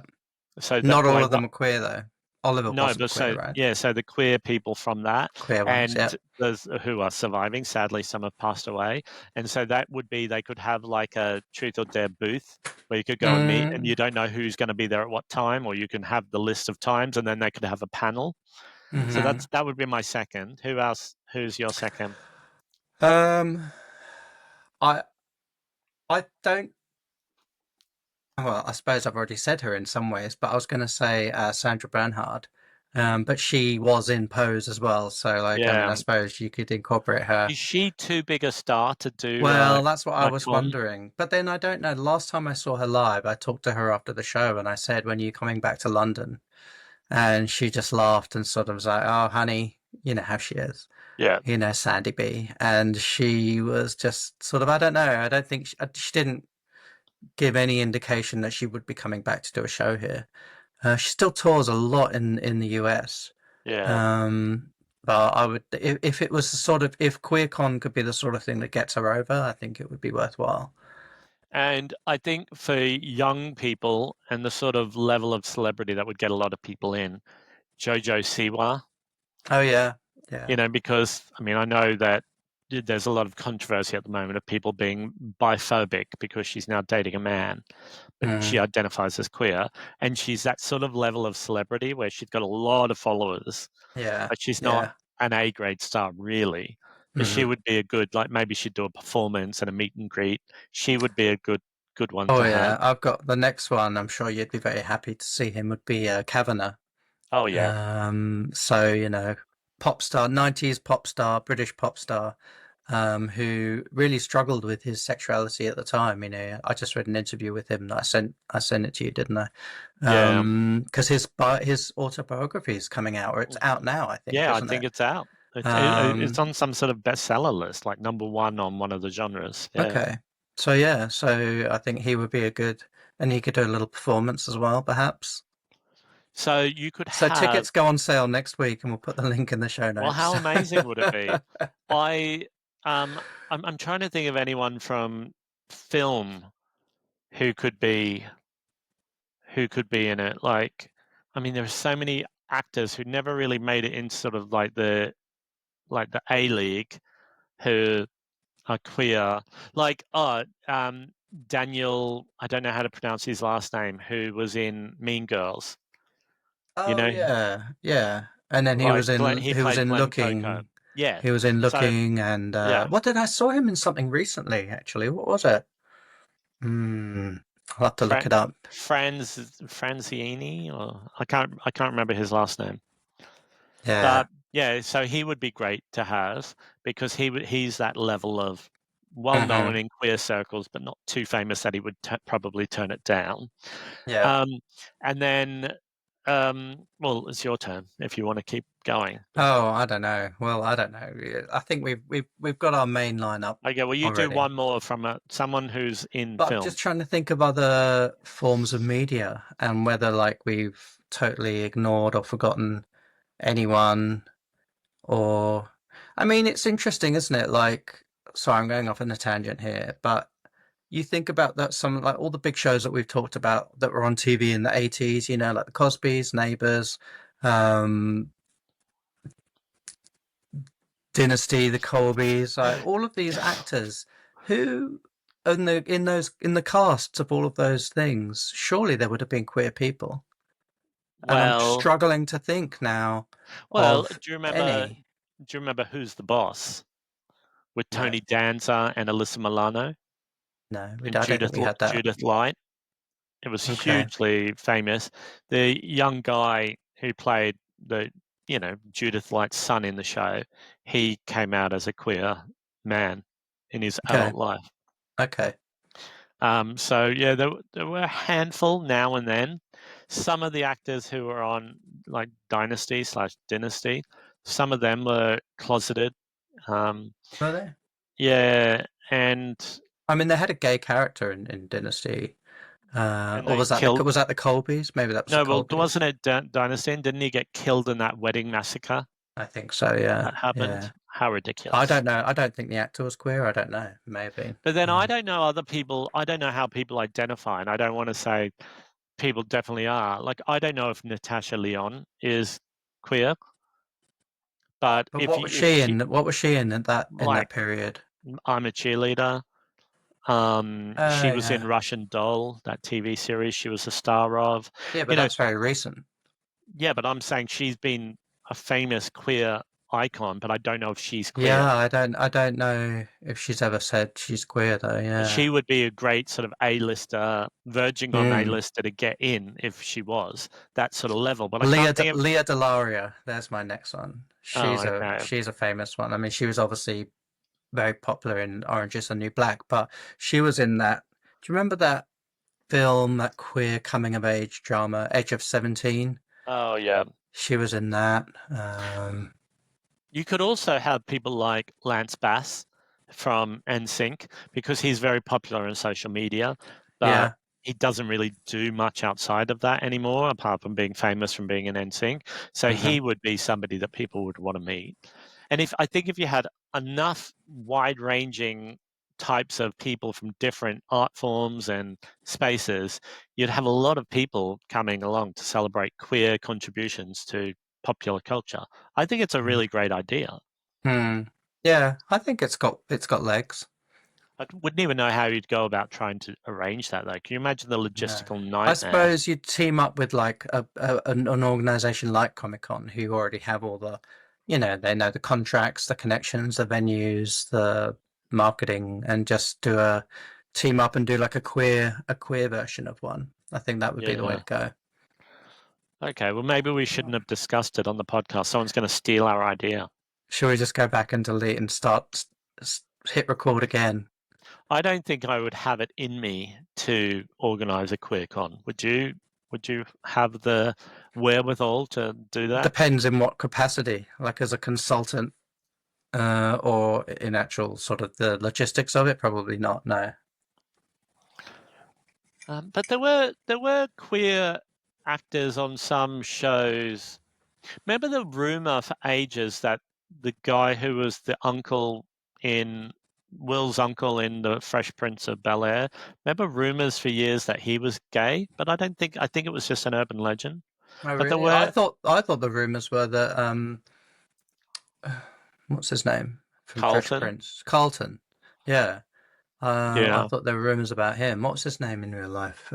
So that, Not all like, of them what? are queer though. Oliver No, wasn't but queer, so right? yeah, so the queer people from that, Queer ones, and yeah. those who are surviving. Sadly, some have passed away, and so that would be they could have like a Truth or Dare booth where you could go and meet, and Mm, you don't know who's going to be there at what time, or you can have the list of times, and then they could have a panel. So hmm that would be my second. Who else? Who's your second? Um, I I don't. Well, I suppose I've already said her in some ways, but I was going to say Sandra Bernhard. But she was in Pose as well, so like, I mean, Yeah, I suppose you could incorporate her. is she too big a star to do Well, that's what I a was con? wondering. But then I don't know. The last time I saw her live, I talked to her after the show and I said, "When are you coming back to London?" And she just laughed and sort of was like, "Oh, honey, you know how she is, Yeah, Sandy B." And she was just sort of, I don't know. I don't think she didn't give any indication that she would be coming back to do a show here. She still tours a lot in the US. yeah. Um, but I would, if it was the sort of, if QueerCon could be the sort of thing that gets her over, I think it would be worthwhile. And I think for young people and the sort of level of celebrity that would get a lot of people in, Jojo Siwa, Oh yeah, yeah. because I mean, I know that there's a lot of controversy at the moment of people being biphobic because she's now dating a man, but she Mm, identifies as queer, and she's that sort of level of celebrity where she's got a lot of followers, yeah, but she's not yeah. an A grade star really. But she hmm would be a good, like maybe she'd do a performance and a meet and greet. She would be a good one Oh to have. yeah, I've got the next one. I'm sure you'd be very happy to see him would be Kavanagh. Oh yeah, So pop star, 90s pop star, British pop star, who really struggled with his sexuality at the time. I just read an interview with him that I sent it to you, didn't I? yeah, Because his autobiography is coming out, or it's out now, I think, yeah. I isn't think it? it's out. It's Um, on some sort of bestseller list, like #1 on one of the genres. Yeah. okay. So yeah, so I think he would be and he could do a little performance as well, perhaps. So you could So have. tickets go on sale next week, and we'll put the link in the show Well, how notes. amazing would it be? I um I'm trying to think of anyone from film who could be in it. Like, I mean, there are so many actors who never really made it into sort of like the A League who are queer. Like, Daniel, I don't know how to pronounce his last name, who was in Mean Girls. You Oh know, yeah, yeah. And then like he he was played in Glenn Coco. Looking. Yeah. He was in So Looking, and yeah, what did I saw him in something recently? Actually, what was it? Hmm. I'll have to look Fra- it up. Franziini, or I can't remember his last name. Yeah. But yeah, so he would be great to have because he's that level of well known Hmm. in queer circles, but not too famous that he would probably turn it down. Yeah. Um, and then, well, it's your turn if you want to keep going. Oh, I don't know. Well, I don't know. Yeah, I think we've got our main lineup Okay, well, you do already. one more from someone who's in But I'm film. just trying to think of other forms of media and whether like we've totally ignored or forgotten anyone or I mean it's interesting, isn't it? Like sorry, I'm going off on a tangent here, but you think about that some like all the big shows that we've talked about that were on TV in the 80s, you know, like the Cosbys, Neighbours, um, Dynasty, the Colbys, like all of these actors who in the casts of all of those things, surely there would have been queer people. And I'm Well, struggling to think now well, of do you remember? any. Do you remember Who's the Boss with No, Tony Danza and Alyssa Milano no, and I don't think we had that. Judith Light? It was Okay, hugely famous. The young guy who played Judith Light's son in the show, he came out as a queer man in his okay, adult life. okay. So yeah, there were a handful now and then. Some of the actors who were on like Dynasty/Dynasty, some of them were closeted. Um, Were they? yeah, and I mean, they had a gay character in Dynasty. and Or they killed. was that the Colbys? Maybe that was the No, well, Colbys. wasn't it Dynasty? And didn't he get killed in that wedding massacre I think so. Yeah, that happened? yeah. How I ridiculous! don't know. I don't think the actor was queer. I don't know. Maybe. But then I don't know other people. I don't know how people identify, and I don't want to say people definitely are. Like, I don't know if Natasha Lyonne is queer, but But if what you, was if she she in? What was she in that like, period? I'm a cheerleader. Oh She was in yeah, Russian Doll, that TV series. She was a star of. yeah. But You know, that's very recent. yeah, but I'm saying she's been a famous queer icon, but I don't know if she's queer. Yeah, I don't know if she's ever said she's queer though. Yeah. She would be a great sort of A-lister, verging on Mm. A-lister to get in if she was that sort of level. But I can't think of. Leah Delaria. There's my next one. Oh, okay. She's a famous one. I mean, she was obviously very popular in Orange is the New Black, but she was in that. Do you remember that film, that queer coming of age drama, Edge of 17? Oh, yeah. She was in that. You could also have people like Lance Bass from NSYNC because he's very popular on social media, but Yeah. he doesn't really do much outside of that anymore, apart from being famous from being in NSYNC. So Hmm. he would be somebody that people would want to meet. And if you had enough wide-ranging types of people from different art forms and spaces, you'd have a lot of people coming along to celebrate queer contributions to popular culture. I think it's a really great idea. Hmm. Yeah, I think it's got legs. I wouldn't even know how you'd go about trying to arrange that, though. Can you imagine the No. logistical I nightmare? suppose you'd team up with like an organization like Comic Con who already have all the, you know, they know the contracts, the connections, the venues, the marketing, and just do a team up and do like a queer version of one. I think that would be the way Yeah. to go. Okay, well, maybe we shouldn't have discussed it on the podcast. Someone's going to steal our idea. Should we just go back and delete and hit record again? I don't think I would have it in me to organize a QueerCon. Would you? Would you have the wherewithal to do that? Depends in what capacity, like as a consultant, or in actual sort of the logistics of it. Probably not. No. But there were queer actors on some shows. Remember the rumor for ages that the guy who was the uncle in Will's uncle in the Fresh Prince of Bel-Air, remember rumors for years that he was gay? But I think it was just an urban legend. Oh, But there really? I were thought I thought the rumors were that what's his name from Fresh Carlton. Prince? Carlton. Yeah. I Yeah, thought there were rumors about him. What's his name in real life?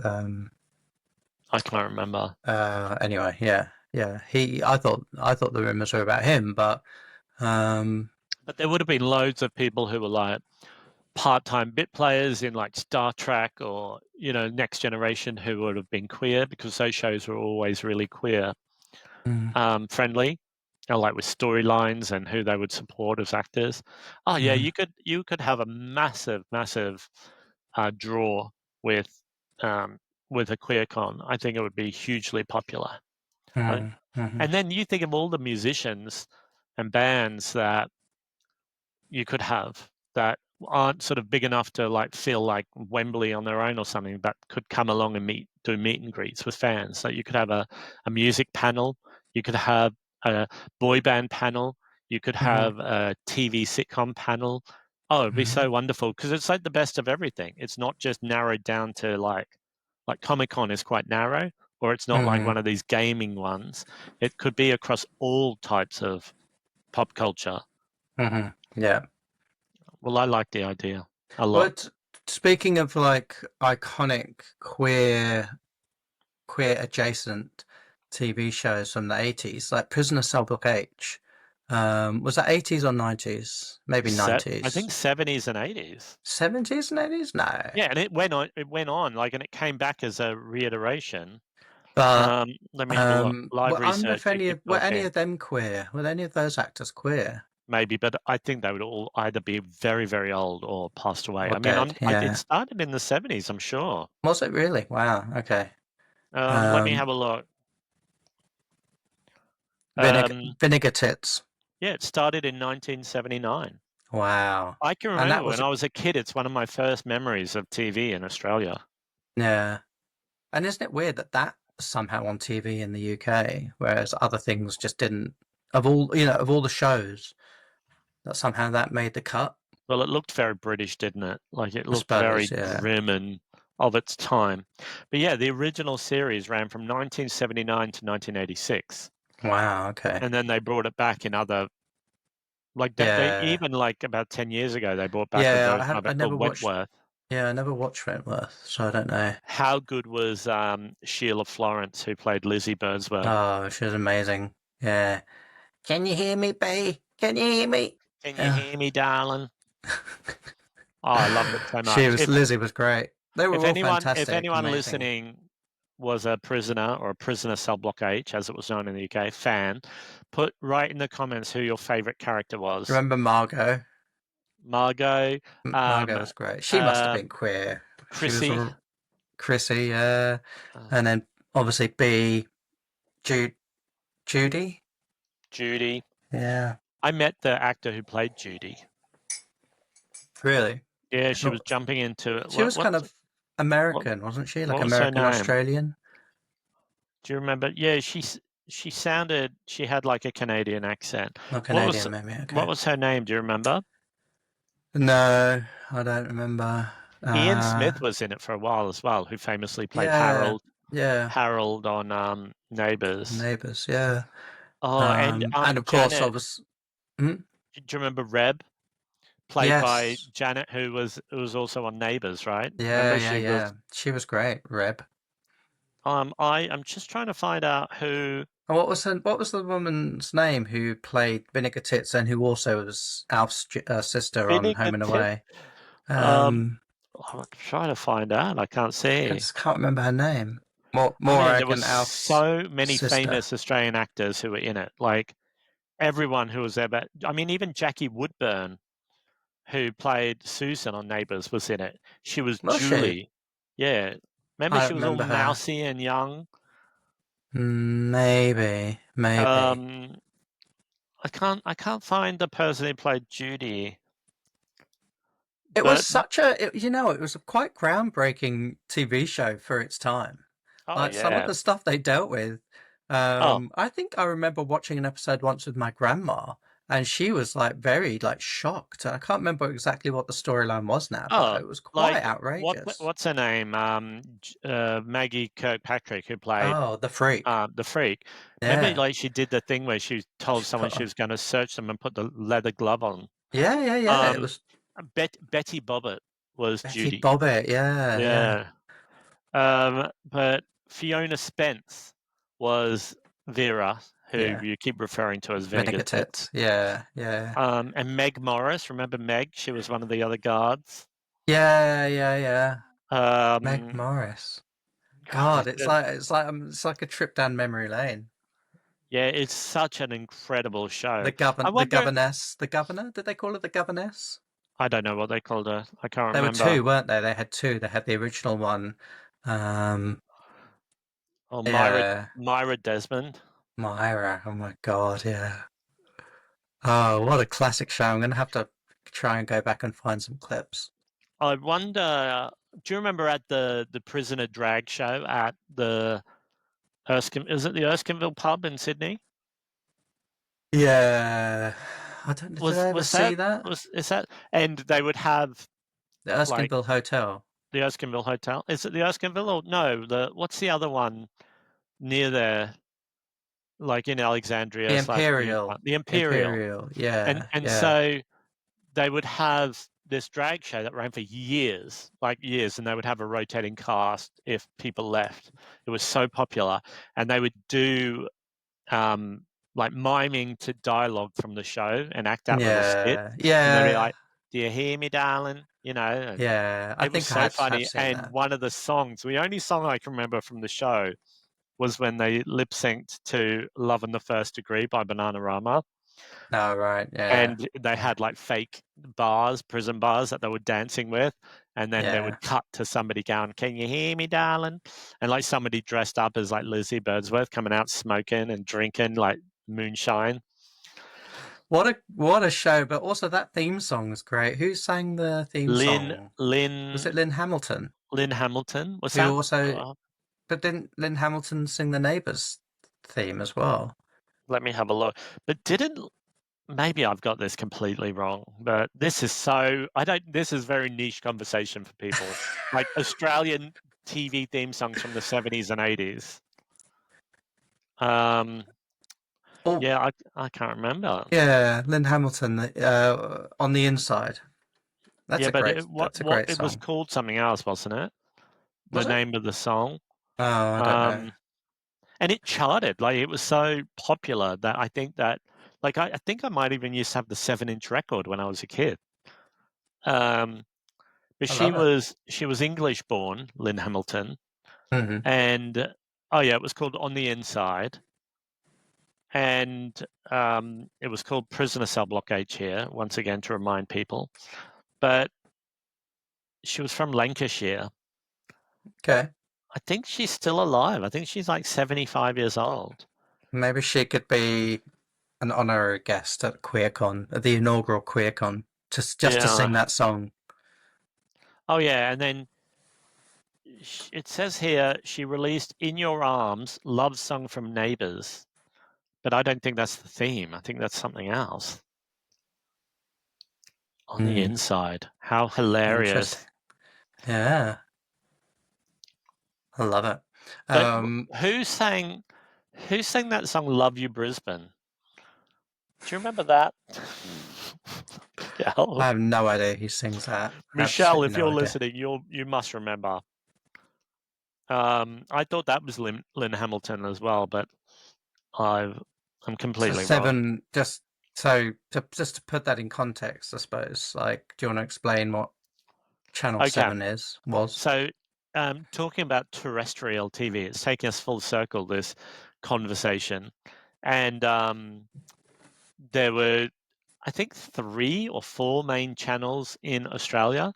I can't remember. Anyway, yeah, yeah. I thought the rumors were about him, but um, But there would have been loads of people who were like part-time bit players in like Star Trek or, Next Generation who would have been queer because those shows were always really queer mm, friendly, like with storylines and who they would support as actors. Oh yeah, mm, you could have a massive draw with um, with a QueerCon. I think it would be hugely popular. Uh, mhm, And then you think of all the musicians and bands that you could have that aren't sort of big enough to like feel like Wembley on their own or something, but could come along and do meet and greets with fans. So you could have a music panel, you could have a boy band panel, you could mhm, have a TV sitcom panel. Oh, it'd be mhm, so wonderful because it's like the best of everything. It's not just narrowed down to like Comic Con is quite narrow, or it's not like mhm, one of these gaming ones. It could be across all types of pop culture. mhm. Yeah. Well, I like the idea a lot. But speaking of like iconic queer adjacent TV shows from the 80s, like Prisoner Cell Block H. Was that 80s or 90s? Maybe I think 90s. 70s and 80s. 70s and 80s? No. Yeah, and it went on, like, and it came back as a reiteration. But Let me have a look. Live I wonder research, if you keep were any talking. of them queer? Were any of those actors queer Maybe, but I think they would all either be very, very old or passed away. or I mean, dead? it Yeah. started in the 70s, I'm sure. Was it really? Wow. Okay. Let me Um, have a look. Um, Vinegar Tits. yeah, it started in 1979. Wow. I can And that remember when was I was a kid, it's one of my first memories of TV in Australia. yeah. And isn't it weird that that was somehow on TV in the UK, whereas other things just didn't? Of all the shows, that somehow that made the cut. Well, it looked very British, didn't it? Like it I looked very suppose. Yeah. grim and of its time. But yeah, the original series ran from 1979 to 1986, Wow. Okay. and then they brought it back in other like that. They Yeah. even like about 10 years ago they brought back a Yeah. version of I it never called watched. Wentworth. Yeah, I never watched Wentworth, so I don't know. How good was Sheila Florence, who played Lizzie Burnsworth? Oh, she was amazing. Yeah. Can you hear me, Bay? Can you hear me? Can you Yeah. hear me, darling? Oh, I loved it so She much. was Lizzie was great. They were If all anyone if fantastic, anyone amazing. listening was a prisoner or a prisoner cell block H, as it was known in the UK, fan, write in the comments who your favourite character was. Remember Margot? Margot, Margot um, was great. She must have uh, been queer. She was Chrissy, Chrissy, uh, and then obviously B, Judy. Judy. Yeah, I met the actor who played Judy. really. Yeah, she was Oh, jumping into she was kind of what American, wasn't she? Like what was her American name? Australian Do you remember? Yeah, she had like a Canadian accent. or What was Canadian, maybe. what Okay. was her name? Do you remember? No, I don't remember. Ian Uh, Smith was in it for a while as well, who famously played yeah, yeah. Harold on Neighbours. Neighbours, yeah. Oh, and And of course, I Janet. was. Hmm? Do you remember Reb, played by Yes. Janet, who was also on Neighbours, right? Yeah, Remember yeah, she was. yeah. She was great, Reb. I'm just trying to find out who. And what was the woman's name who played Vinegar Tits and who also was Alf's sister on Home Vinegar and Tip. Away? Um, Um, I'm trying to find out. I can't I see. just can't remember her name. I More, I mean, there was reckon Alf's so many sister. famous Australian actors who were in it. Like everyone who was there, but I mean, even Jackie Woodburn, who played Susan on Neighbours, was in it. She was Was she? Julie. Yeah. Remember I she don't was all remember her. mousy and young? Maybe, maybe. Um, I can't find the person who played Judy, It was but such a, it was a quite groundbreaking TV show for its time. Oh Like some of yeah. the stuff they dealt with. Oh, I think I remember watching an episode once with my grandma, and she was like very like shocked. I can't remember exactly what the storyline was now, but oh, it was quite like outrageous. what's her name? Maggie Kirkpatrick, who played Oh, the freak. the freak. Remember, Yeah. like she did the thing where she told She someone put she on. was going to search them and put the leather glove on. Yeah, yeah, yeah. It Um, was Betty Bobbitt was Betty Judy. Bobbitt. Yeah, yeah. Yeah. But Fiona Spence was Vera, who Yeah. you keep referring to as Vinegar Vinegar Tits. tits. Yeah, yeah. And Meg Morris, remember Meg? She was one of the other guards. Yeah, yeah, yeah. Meg Um, Morris. God, God, it's like a trip down memory lane. yeah, it's such an incredible show. I The wonder, governess, the governor. Did they call it the governess? I don't know what they called her. I can't There were remember. two, weren't they? They had two. They had the original one. Um, Oh, yeah, Myra Desmond. Myra. Oh my God, yeah. Oh, what a classic show. I'm gonna have to try and go back and find some clips. I wonder, do you remember at the prisoner drag show at the Erskine, is it the Erskineville pub in Sydney? Yeah, I don't. Did I ever Was see that that? was is that and they would have The like Erskineville Hotel, the Erskineville Hotel. Is it the Erskineville or no? The what's the other one near there, like in the Alexandria slash Imperial, QueerCon? The Imperial. Imperial. And Yeah, and yeah, so they would have this drag show that ran for years, like years, and they would have a rotating cast if people left. It was so popular, and they would do um, like miming to dialogue from the show and act out little skits, yeah, and they'd be yeah, like, "Do you hear me, darling?" You know, and yeah. I it was think so I have funny. seen And that. one of the songs, the only song I can remember from the show, was when they lip synced to "Love in the First Degree" by Bananarama, Oh, right. Yeah, and they yeah, had like fake bars, prison bars that they were dancing with, and then they yeah. would cut to somebody going, "Can you hear me, darling?" And like somebody dressed up as like Lizzie Birdsworth coming out smoking and drinking like moonshine. What a show! But also that theme song was great. Who sang the theme Lynn song? Was Lynn it Lynn Hamilton? Lynn Hamilton was Who that? also, but didn't Lynn Hamilton sing the Neighbours theme as well? Let me have a look. But didn't maybe I've got this completely wrong, but this is so I don't. This is very niche conversation for people like Australian TV theme songs from the 70s and 80s. Um, Oh, yeah, I can't remember. yeah, Lynn Hamilton. On the inside. Yeah, but That's a what great it was song. called something else, wasn't it? The Was it? name of the song. Oh, I don't know. Um, and it charted. Like it was so popular that I think that like I think I might even used to have the 7-inch record when I was a kid. Um, but I love it. she was English born, Lynn Hamilton, Hmm. and oh yeah, it was called On the Inside, and it was called Prisoner Cell Blockade here once again to remind people. But she was from Lancashire. Okay, I think she's still alive. I think she's like 75 years old. maybe she could be an honorary guest at QueerCon, at the inaugural QueerCon, just to sing Yeah. that song. Oh yeah, and then it says here she released "In Your Arms," love song from Neighbours, but I don't think that's the theme. I think that's something else. On the Hmm, Inside, how interesting. hilarious! Yeah, I love it. But Um, who sang? Who sang that song "Love You Brisbane"? Do you remember that? I Michelle, have no idea who sings that. Michelle, Absolutely if no you're idea. listening, you must remember. I thought that was Lynn Hamilton as well, but I've I'm So completely wrong. seven, just to put that in context, I suppose. Like, do you want to explain what Channel Okay, 7 was? so talking about terrestrial TV, it's taking us full circle this conversation, and there were I think 3 or 4 main channels in Australia,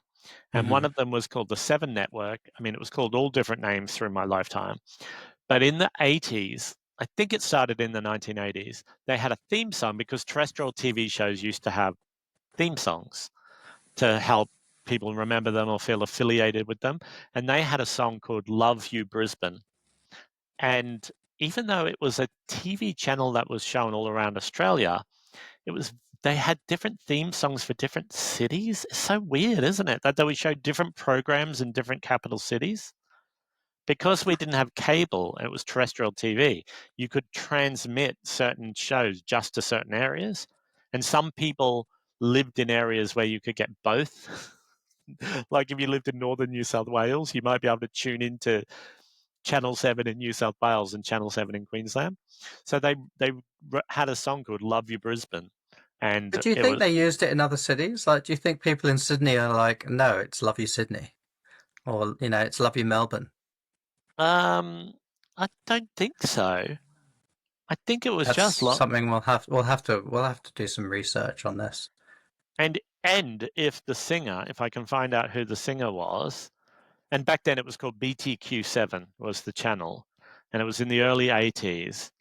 and Hmm. one of them was called the Seven Network. I mean, it was called all different names through my lifetime. But in the 80s, I think it started in the 1980s, they had a theme song because terrestrial TV shows used to have theme songs to help people remember them or feel affiliated with them. And they had a song called Love You Brisbane. And even though it was a TV channel that was shown all around Australia, it was they had different theme songs for different cities. It's so weird, isn't it? That they would show different programs in different capital cities. Because we didn't have cable, and it was terrestrial TV, you could transmit certain shows just to certain areas. And some people lived in areas where you could get both. Like if you lived in northern New South Wales, you might be able to tune into Channel 7 in New South Wales and Channel 7 in Queensland. So they had a song called Love You Brisbane. But And do you it think was, they used it in other cities? Like, do you think people in Sydney are like, no, it's Love You Sydney, or it's Love You Melbourne? I don't think so. I think it was That's just something we'll have to do some research on this. and if I can find out who the singer was, and back then it was called BTQ7 was the channel, and it was in the early 80s,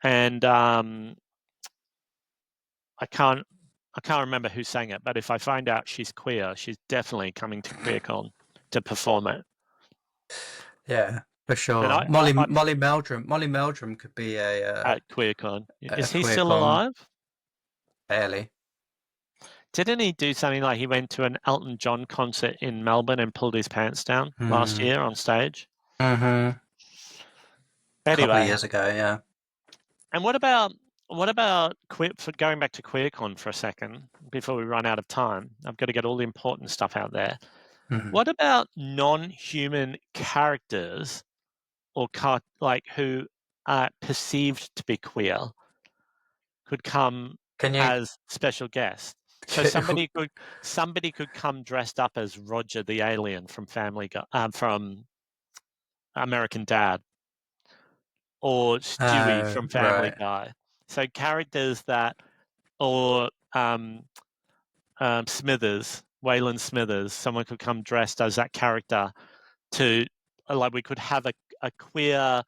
and I can't I can't remember who sang it, but if I find out she's queer, she's definitely coming to QueerCon to perform it. Yeah, for And sure. Molly I'm Molly Meldrum. Molly Meldrum could be at QueerCon. a Is he queer still con, alive? barely. Didn't he do something like he went to an Elton John concert in Melbourne and pulled his pants down last Hmm. year on stage? Mm-hmm. A couple of Anyway, years ago, yeah. and what about for going back to QueerCon for a second before we run out of time? I've got to get all the important stuff out there. Hmm. What about non-human characters or like who are perceived to be queer could come Can you? as special guests? So somebody could come dressed up as Roger the alien from from American Dad, or Stewie Oh, from Family right. Guy. So characters that, or Smithers, Waylon Smithers, someone could come dressed as that character to, like, we could have a queer,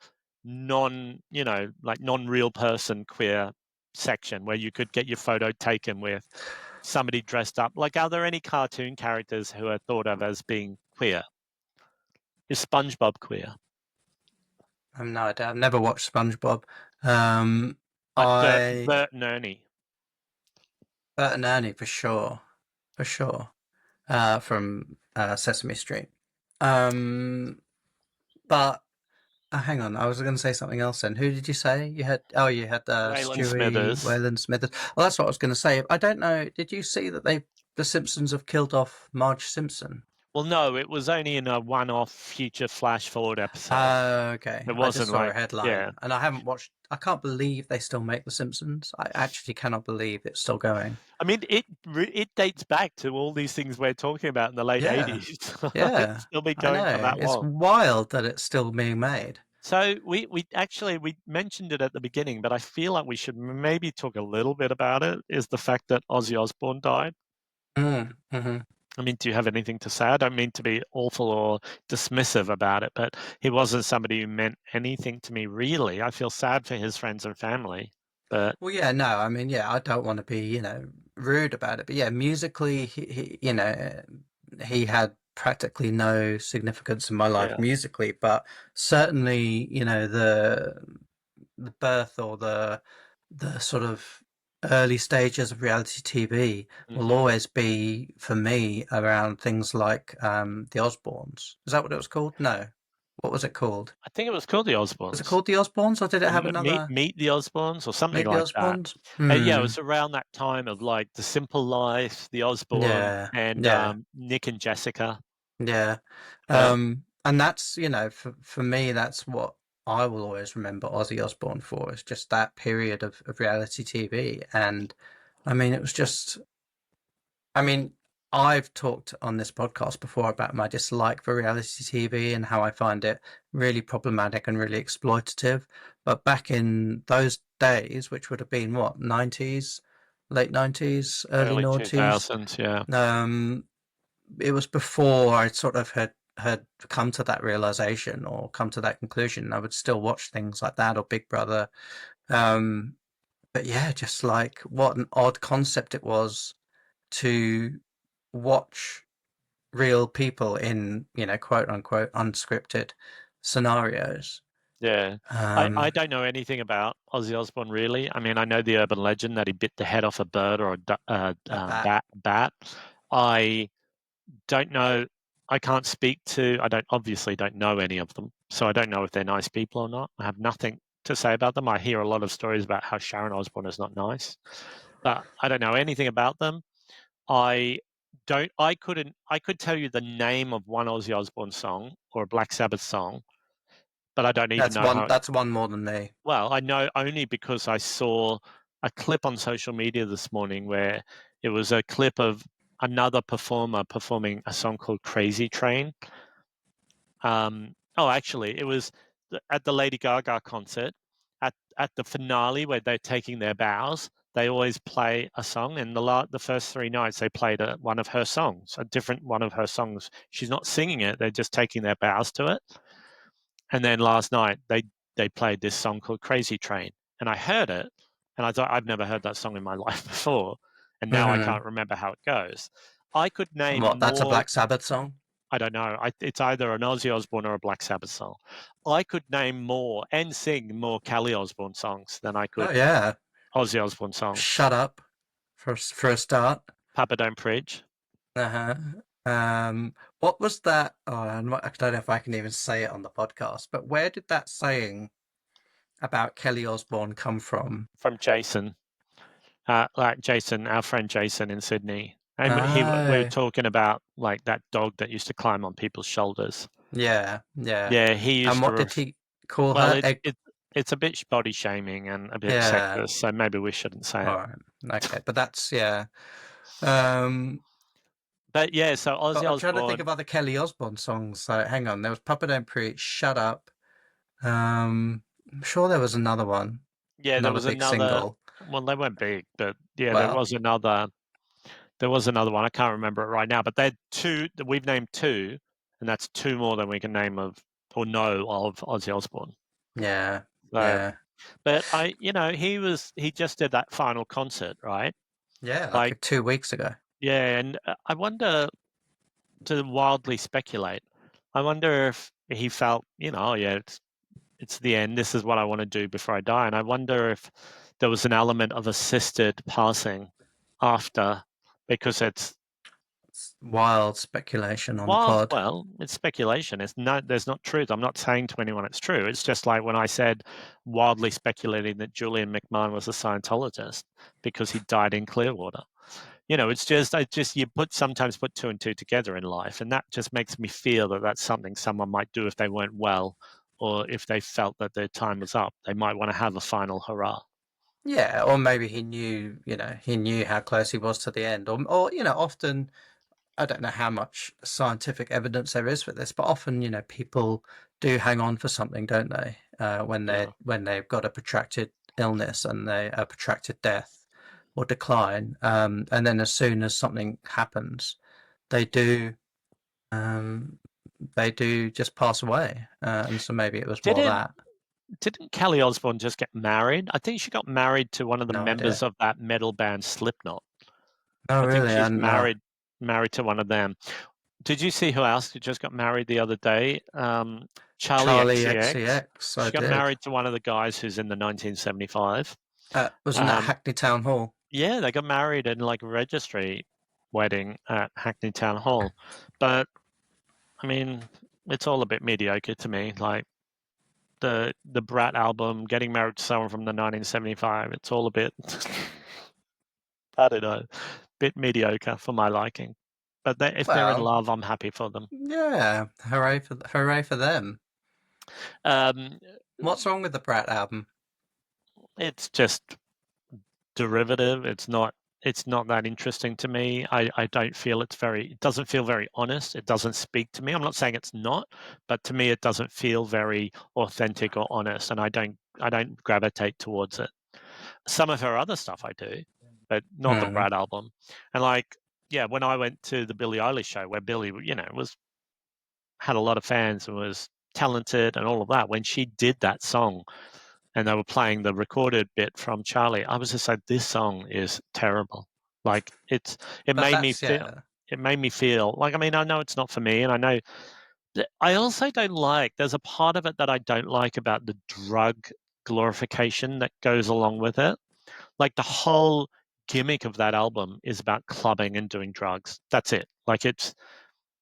like non-real person queer section where you could get your photo taken with somebody dressed up. Like, are there any cartoon characters who are thought of as being queer? Is SpongeBob queer? I've no idea. I've never watched SpongeBob. Um, Like I Bert and Ernie? Bert and Ernie for sure, for sure. From Sesame Street. Um, but hang on, I was going to say something else. Then, who did you say you had? Oh, you had Waylon Stewie, Smithers. Waylon Smithers. Well, that's what I was going to say. I don't know. Did you see that the Simpsons have killed off Marge Simpson? Well, no, it was only in a one-off future flash forward episode. Okay. It I just wasn't saw a like, headline, yeah. and I haven't watched. I can't believe they still make The Simpsons. I actually cannot believe it's still going. I mean, it dates back to all these things we're talking about in the late Yeah, 80s. It's yeah. still been I going for know. that It's long. wild that it's still being made. So we actually we mentioned it at the beginning, but I feel like we should maybe talk a little bit about it, is the fact that Ozzy Osbourne died. Mm-hmm. I mean, do you have anything to say? I don't mean to be awful or dismissive about it, but he wasn't somebody who meant anything to me, really. I feel sad for his friends and family, but Well, yeah, no, I mean, yeah, I don't want to be, rude about it, but yeah, musically, he had practically no significance in my life yeah. musically, but certainly, the birth or the sort of early stages of reality TV will Hmm. always be for me around things like the Osbournes. Is that what it was called? No. What was it called? I think it was called the Was it Osbournes. called the Osbournes, or did it Or have meet another meet the Osbournes or something Meet the like that. Osbournes? Yeah, it Hmm. was around that time of like The Simple Life, the Osbournes, Yeah, and yeah, Nick and Jessica. yeah. But And that's, for me, that's what I will always remember Ozzy Osbourne for, is just that period of reality TV. And I mean, it was just, I mean, I've talked on this podcast before about my dislike for reality TV and how I find it really problematic and really exploitative. But back in those days, which would have been what, 90s, late 90s, early early noughties, 2000s, yeah. um, it was before I sort of had come to that realization or come to that conclusion. I would still watch things like that or Big Brother. Um, but yeah, just like what an odd concept it was to watch real people in, quote unquote unscripted scenarios. Yeah. I Um, don't know anything about Ozzy Osbourne, really. I mean, I know the urban legend that he bit the head off a bird or a bat. bat. I don't know. I can't speak to. I don't know any of them, so I don't know if they're nice people or not. I have nothing to say about them. I hear a lot of stories about how Sharon Osbourne is not nice, but I don't know anything about them. I don't. I couldn't. I could tell you the name of one Ozzy Osbourne song or a Black Sabbath song, but I don't even That's know one. how. That's one more than me. Well, I know only because I saw a clip on social media this morning where it was a clip of another performer performing a song called Crazy Train. Actually, it was at the Lady Gaga concert. At the finale, where they're taking their bows, they always play a song. And the first 3 nights, they played one of her songs, a different one of her songs. She's not singing it; they're just taking their bows to it. And then last night, they played this song called Crazy Train, and I heard it, and I thought I've never heard that song in my life before, and now I Hmm. can't remember how it goes. I could And name what? That's a more. Black Sabbath song. I don't know. It's either an Ozzy Osbourne or a Black Sabbath song. I could name more and sing more Kelly Osbourne songs than I Oh could yeah. Ozzy Osbourne songs. Shut up. For a start. Papa Don't Preach. Uh huh. What was that? Oh, I don't know if I can even say it on the podcast. But where did that saying about Kelly Osbourne come from? From Jason. Like Jason, our friend Jason in Sydney. And we were Oh, talking about like that dog that used to climb on people's shoulders. yeah, yeah. Yeah, he And used to what did he call well, her? it's a bit body shaming and a bit Yeah. sexist, so maybe we shouldn't say All it. right. Okay. But that's yeah. Um, But yeah, so but Ozzy I'm trying to think Osbourne, of other Kelly Osbourne songs. So hang on. There was Papa Don't Preach, Shut Up. I'm sure there was another one, yeah, there another was big another. single. Well, they weren't big, but yeah, there Well, was another. There was another one. I can't remember it right now, but they're two. We've named two, and that's two more than we can name of or know of Ozzy Osbourne. yeah, So, yeah, but he just did that final concert, right? yeah. Like, Like 2 weeks ago. yeah, and I wonder to wildly speculate. I wonder if he felt, oh yeah, it's the end. This is what I want to do before I die. And I wonder if there was an element of assisted passing after, because it's It's wild speculation on the well, pod. well, it's speculation. There's not truth. I'm not saying to anyone it's true. It's just like when I said wildly speculating that Julian McMahon was a Scientologist because he died in Clearwater. It's just you sometimes put two and two together in life, and that just makes me feel that that's something someone might do if they weren't well, or if they felt that their time was up. They might want to have a final hurrah. Yeah, or maybe he knew how close he was to the end, or often I don't know how much scientific evidence there is for this, but often, people do hang on for something, don't they? Yeah. When they've got a protracted illness and a protracted death or decline, and then as soon as something happens, they do um, they do just pass away, and so maybe it was more Didn't that. didn't Kelly Osbourne just get married? I think she got married to one of the No members idea. of that metal band Slipknot. Oh, I think really? I she's don't know. married to one of them. Did you see who else who just got married the other day? Charlie Charlie XCX. XCX, I She got did. married to one of the guys who's in the 1975. Wasn't that Um, Hackney Town Hall? yeah, they got married in like a registry wedding at Hackney Town Hall. But I mean, it's all a bit mediocre to me. Like the Brat album, getting married to someone from the 1975. It's all a bit, I don't know, bit mediocre for my liking. But if they're in Well, love, I'm happy for them. yeah, hooray for them. Um, What's wrong with the Brat album? it's just derivative. It's not that interesting to me. I don't feel it doesn't feel very honest. It doesn't speak to me. I'm not saying it's not, but to me it doesn't feel very authentic or honest, and I don't gravitate towards it. Some of her other stuff I do, but not the Hmm. Brad album. And like, yeah, when I went to the Billie Eilish show where Billie, was had a lot of fans and was talented and all of that, when she did that song and they were playing the recorded bit from Charlie, I was just like, this song is terrible. Like it But made me that's feel yeah, it made me feel like, I mean, I know it's not for me, and I know I also don't like, there's a part of it that I don't like about the drug glorification that goes along with it. Like the whole gimmick of that album is about clubbing and doing drugs. That's it. Like it's,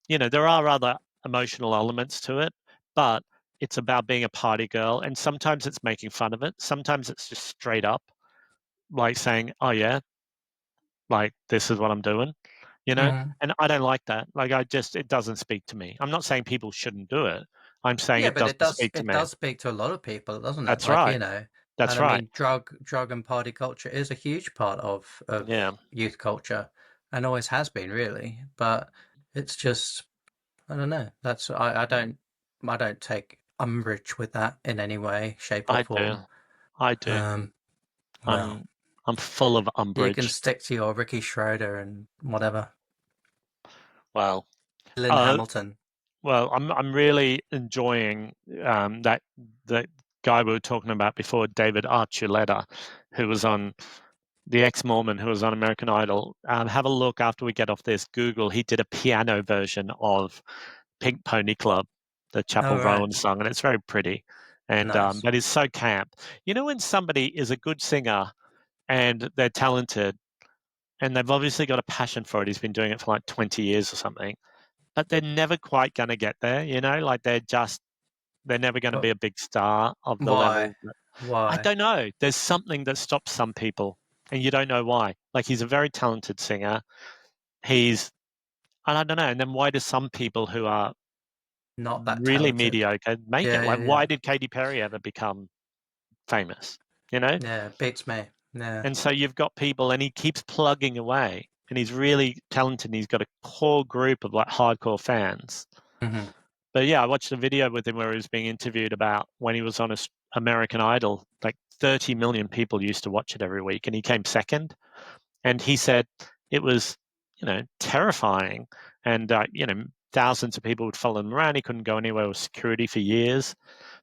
there are other emotional elements to it, but it's about being a party girl. And sometimes it's making fun of it. Sometimes it's just straight up like saying, oh, yeah, like this is what I'm doing, you know? Mm. And I don't like that. Like it doesn't speak to me. I'm not saying people shouldn't do it. I'm saying Yeah, it but doesn't speak to it me. does speak to a lot of people, doesn't it? That's Like, right. and That's I right. mean, drug and party culture is a huge part of Yeah. youth culture, and always has been, really. But it's just, I don't know. I don't take umbrage with that in any way, shape, or I do. form. I do. Um, well, I'm I'm full of you can umbrage. stick to your Ricky Schroeder and whatever, Well, Lynn uh, Hamilton. I'm really enjoying that guy we were talking about before, David Archuleta, who was on the ex-Mormon who was on American Idol. Have a look after we get off this. Google. He did a piano version of Pink Pony Club, the Oh, Chapel right, Roan song, and it's very pretty. And nice. but it's so camp. When somebody is a good singer and they're talented and they've obviously got a passion for it. He's been doing it for like 20 years or something, but they're never quite going to get there, like they're never going to But be a big star of the why? level. I Why don't know. There's something that stops some people, and you don't know why. Like he's a very talented singer. He's, and I don't know. And then why do some people who are not that really talented? mediocre make it? Yeah, Like, yeah, why yeah. did Katy Perry ever become famous? You know? Yeah, beats me. Yeah. And so you've got people, and he keeps plugging away, and he's really talented. And he's got a core group of like hardcore fans. Hmm. But yeah, I watched a video with him where he was being interviewed about when he was on American Idol. Like 30 million people used to watch it every week, and he came second. And he said it was, terrifying. And, thousands of people would follow him around. He couldn't go anywhere with security for years.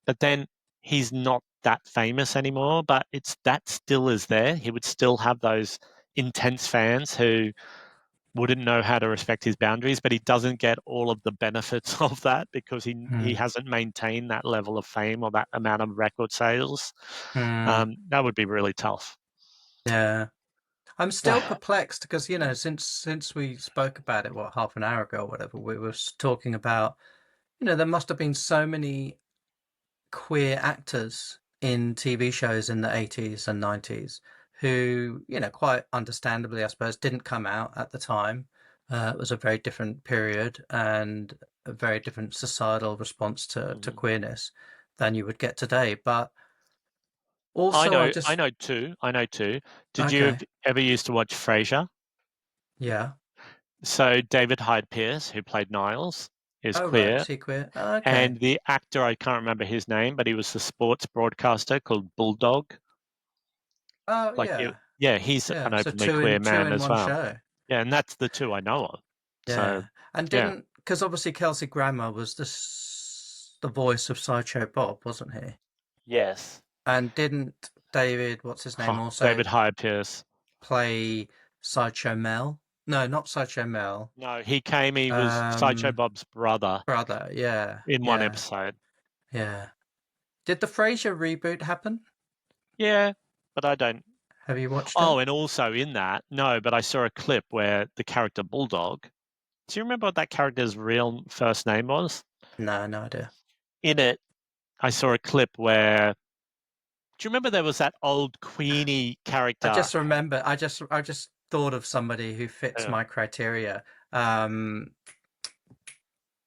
But then he's not that famous anymore, but that still is there. He would still have those intense fans who wouldn't know how to respect his boundaries, but he doesn't get all of the benefits of that because he Mm. hasn't maintained that level of fame or that amount of record sales. Mm. That would be really tough. Yeah. I'm still perplexed because, since we spoke about it, what, half an hour ago or whatever, we were talking about, there must have been so many queer actors in TV shows in the 80s and 90s who, quite understandably, I suppose, didn't come out at the time. It was a very different period and a very different societal response to Mhm. queerness than you would get today. But I also, I know, I just, know too. I know too. Did you okay, ever used to watch Frasier? yeah. So David Hyde Pierce, who played Niles, is Oh, right. queer, Is he queer? Oh, okay. and the actor I can't remember his name, but he was the sports broadcaster called Bulldog. Oh, Like, yeah. yeah, he's Yeah. an So openly two queer in two man in as one well. show. Yeah, and that's the two I know of. So, Yeah. And yeah. didn't, because obviously Kelsey Grammer was the voice of Sideshow Bob, wasn't he? Yes. And didn't David, what's his name, also David Hyde Pierce. play Sideshow Mel? No, not Sideshow Mel. No, he was Sideshow Um, Bob's brother brother. Yeah. in one Yeah. episode. Yeah. Did the Frasier reboot happen? Yeah, but I don't. Have you watched it? Oh, and also in that, no, but I saw a clip where the character Bulldog. Do you remember what that character's real first name was? No, no idea. In it, I saw a clip where. Do you remember there was that old Queenie I character? just remember, I just thought of somebody who fits Uh, my criteria. Um,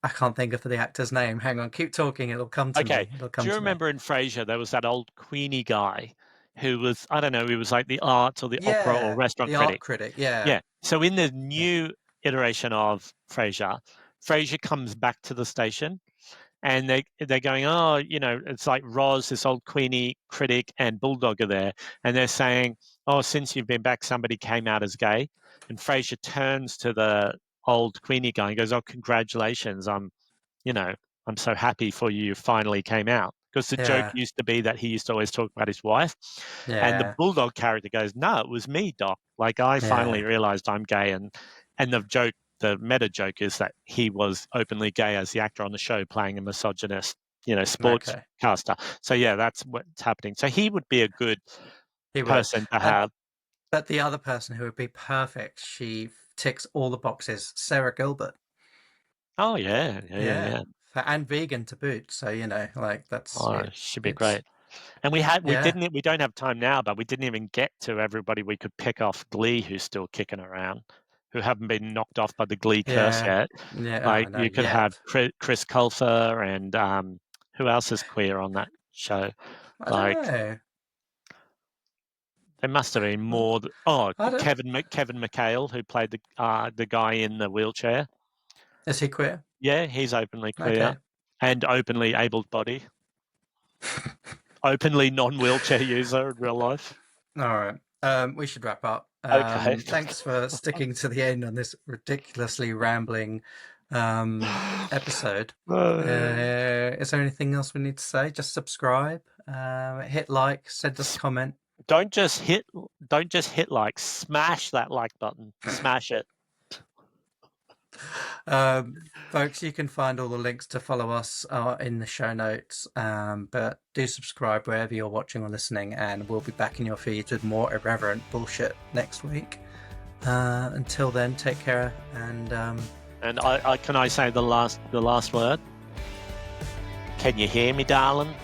I can't think of the actor's name. Hang on, keep talking. It'll come to okay, me. It'll do come you to me. remember in Frasier there was that old Queenie guy who was, I don't know, he was like the arts or the opera or Yeah, restaurant the art critic. critic. Yeah, Yeah. So in the yeah, new iteration of Frasier, Frasier comes back to the station and they're going, oh, it's like Roz, this old Queenie critic, and Bulldog are there, and they're saying, oh, since you've been back, somebody came out as gay, and Frasier turns to the old Queenie guy and goes, oh, congratulations, you know, I'm so happy for you, you finally came out. Because the joke yeah, used to be that he used to always talk about his wife. And the yeah, Bulldog character goes, no, it was me, Doc. Like I finally yeah, realized I'm gay. And the joke the meta joke is that he was openly gay as the actor on the show, playing a misogynist, sportscaster. So yeah, that's what's happening. So he would be a good He would. person to have. But the other person who would be perfect, she ticks all the boxes, Sarah Gilbert. Oh yeah. And vegan to boot. So that's should be great. And we don't have time now, but we didn't even get to everybody we could pick off Glee who's still kicking around, who haven't been knocked off by the Glee curse yet. You could have Chris Colfer and who else is queer on that show? I don't know. There must have been more. Kevin McHale, who played the guy in the wheelchair. Is he queer? Yeah, he's openly queer and openly able-bodied. Openly non-wheelchair user in real life. All right. We should wrap up. Okay. Thanks for sticking to the end on this ridiculously rambling episode. Is there anything else we need to say? Just subscribe, hit like, send us a comment. Don't just hit like, smash that like button. Smash it. Folks, you can find all the links to follow us in the show notes, but do subscribe wherever you're watching or listening, and we'll be back in your feeds with more irreverent bullshit next week. Until then, take care, and can I say the last word? Can you hear me, darling?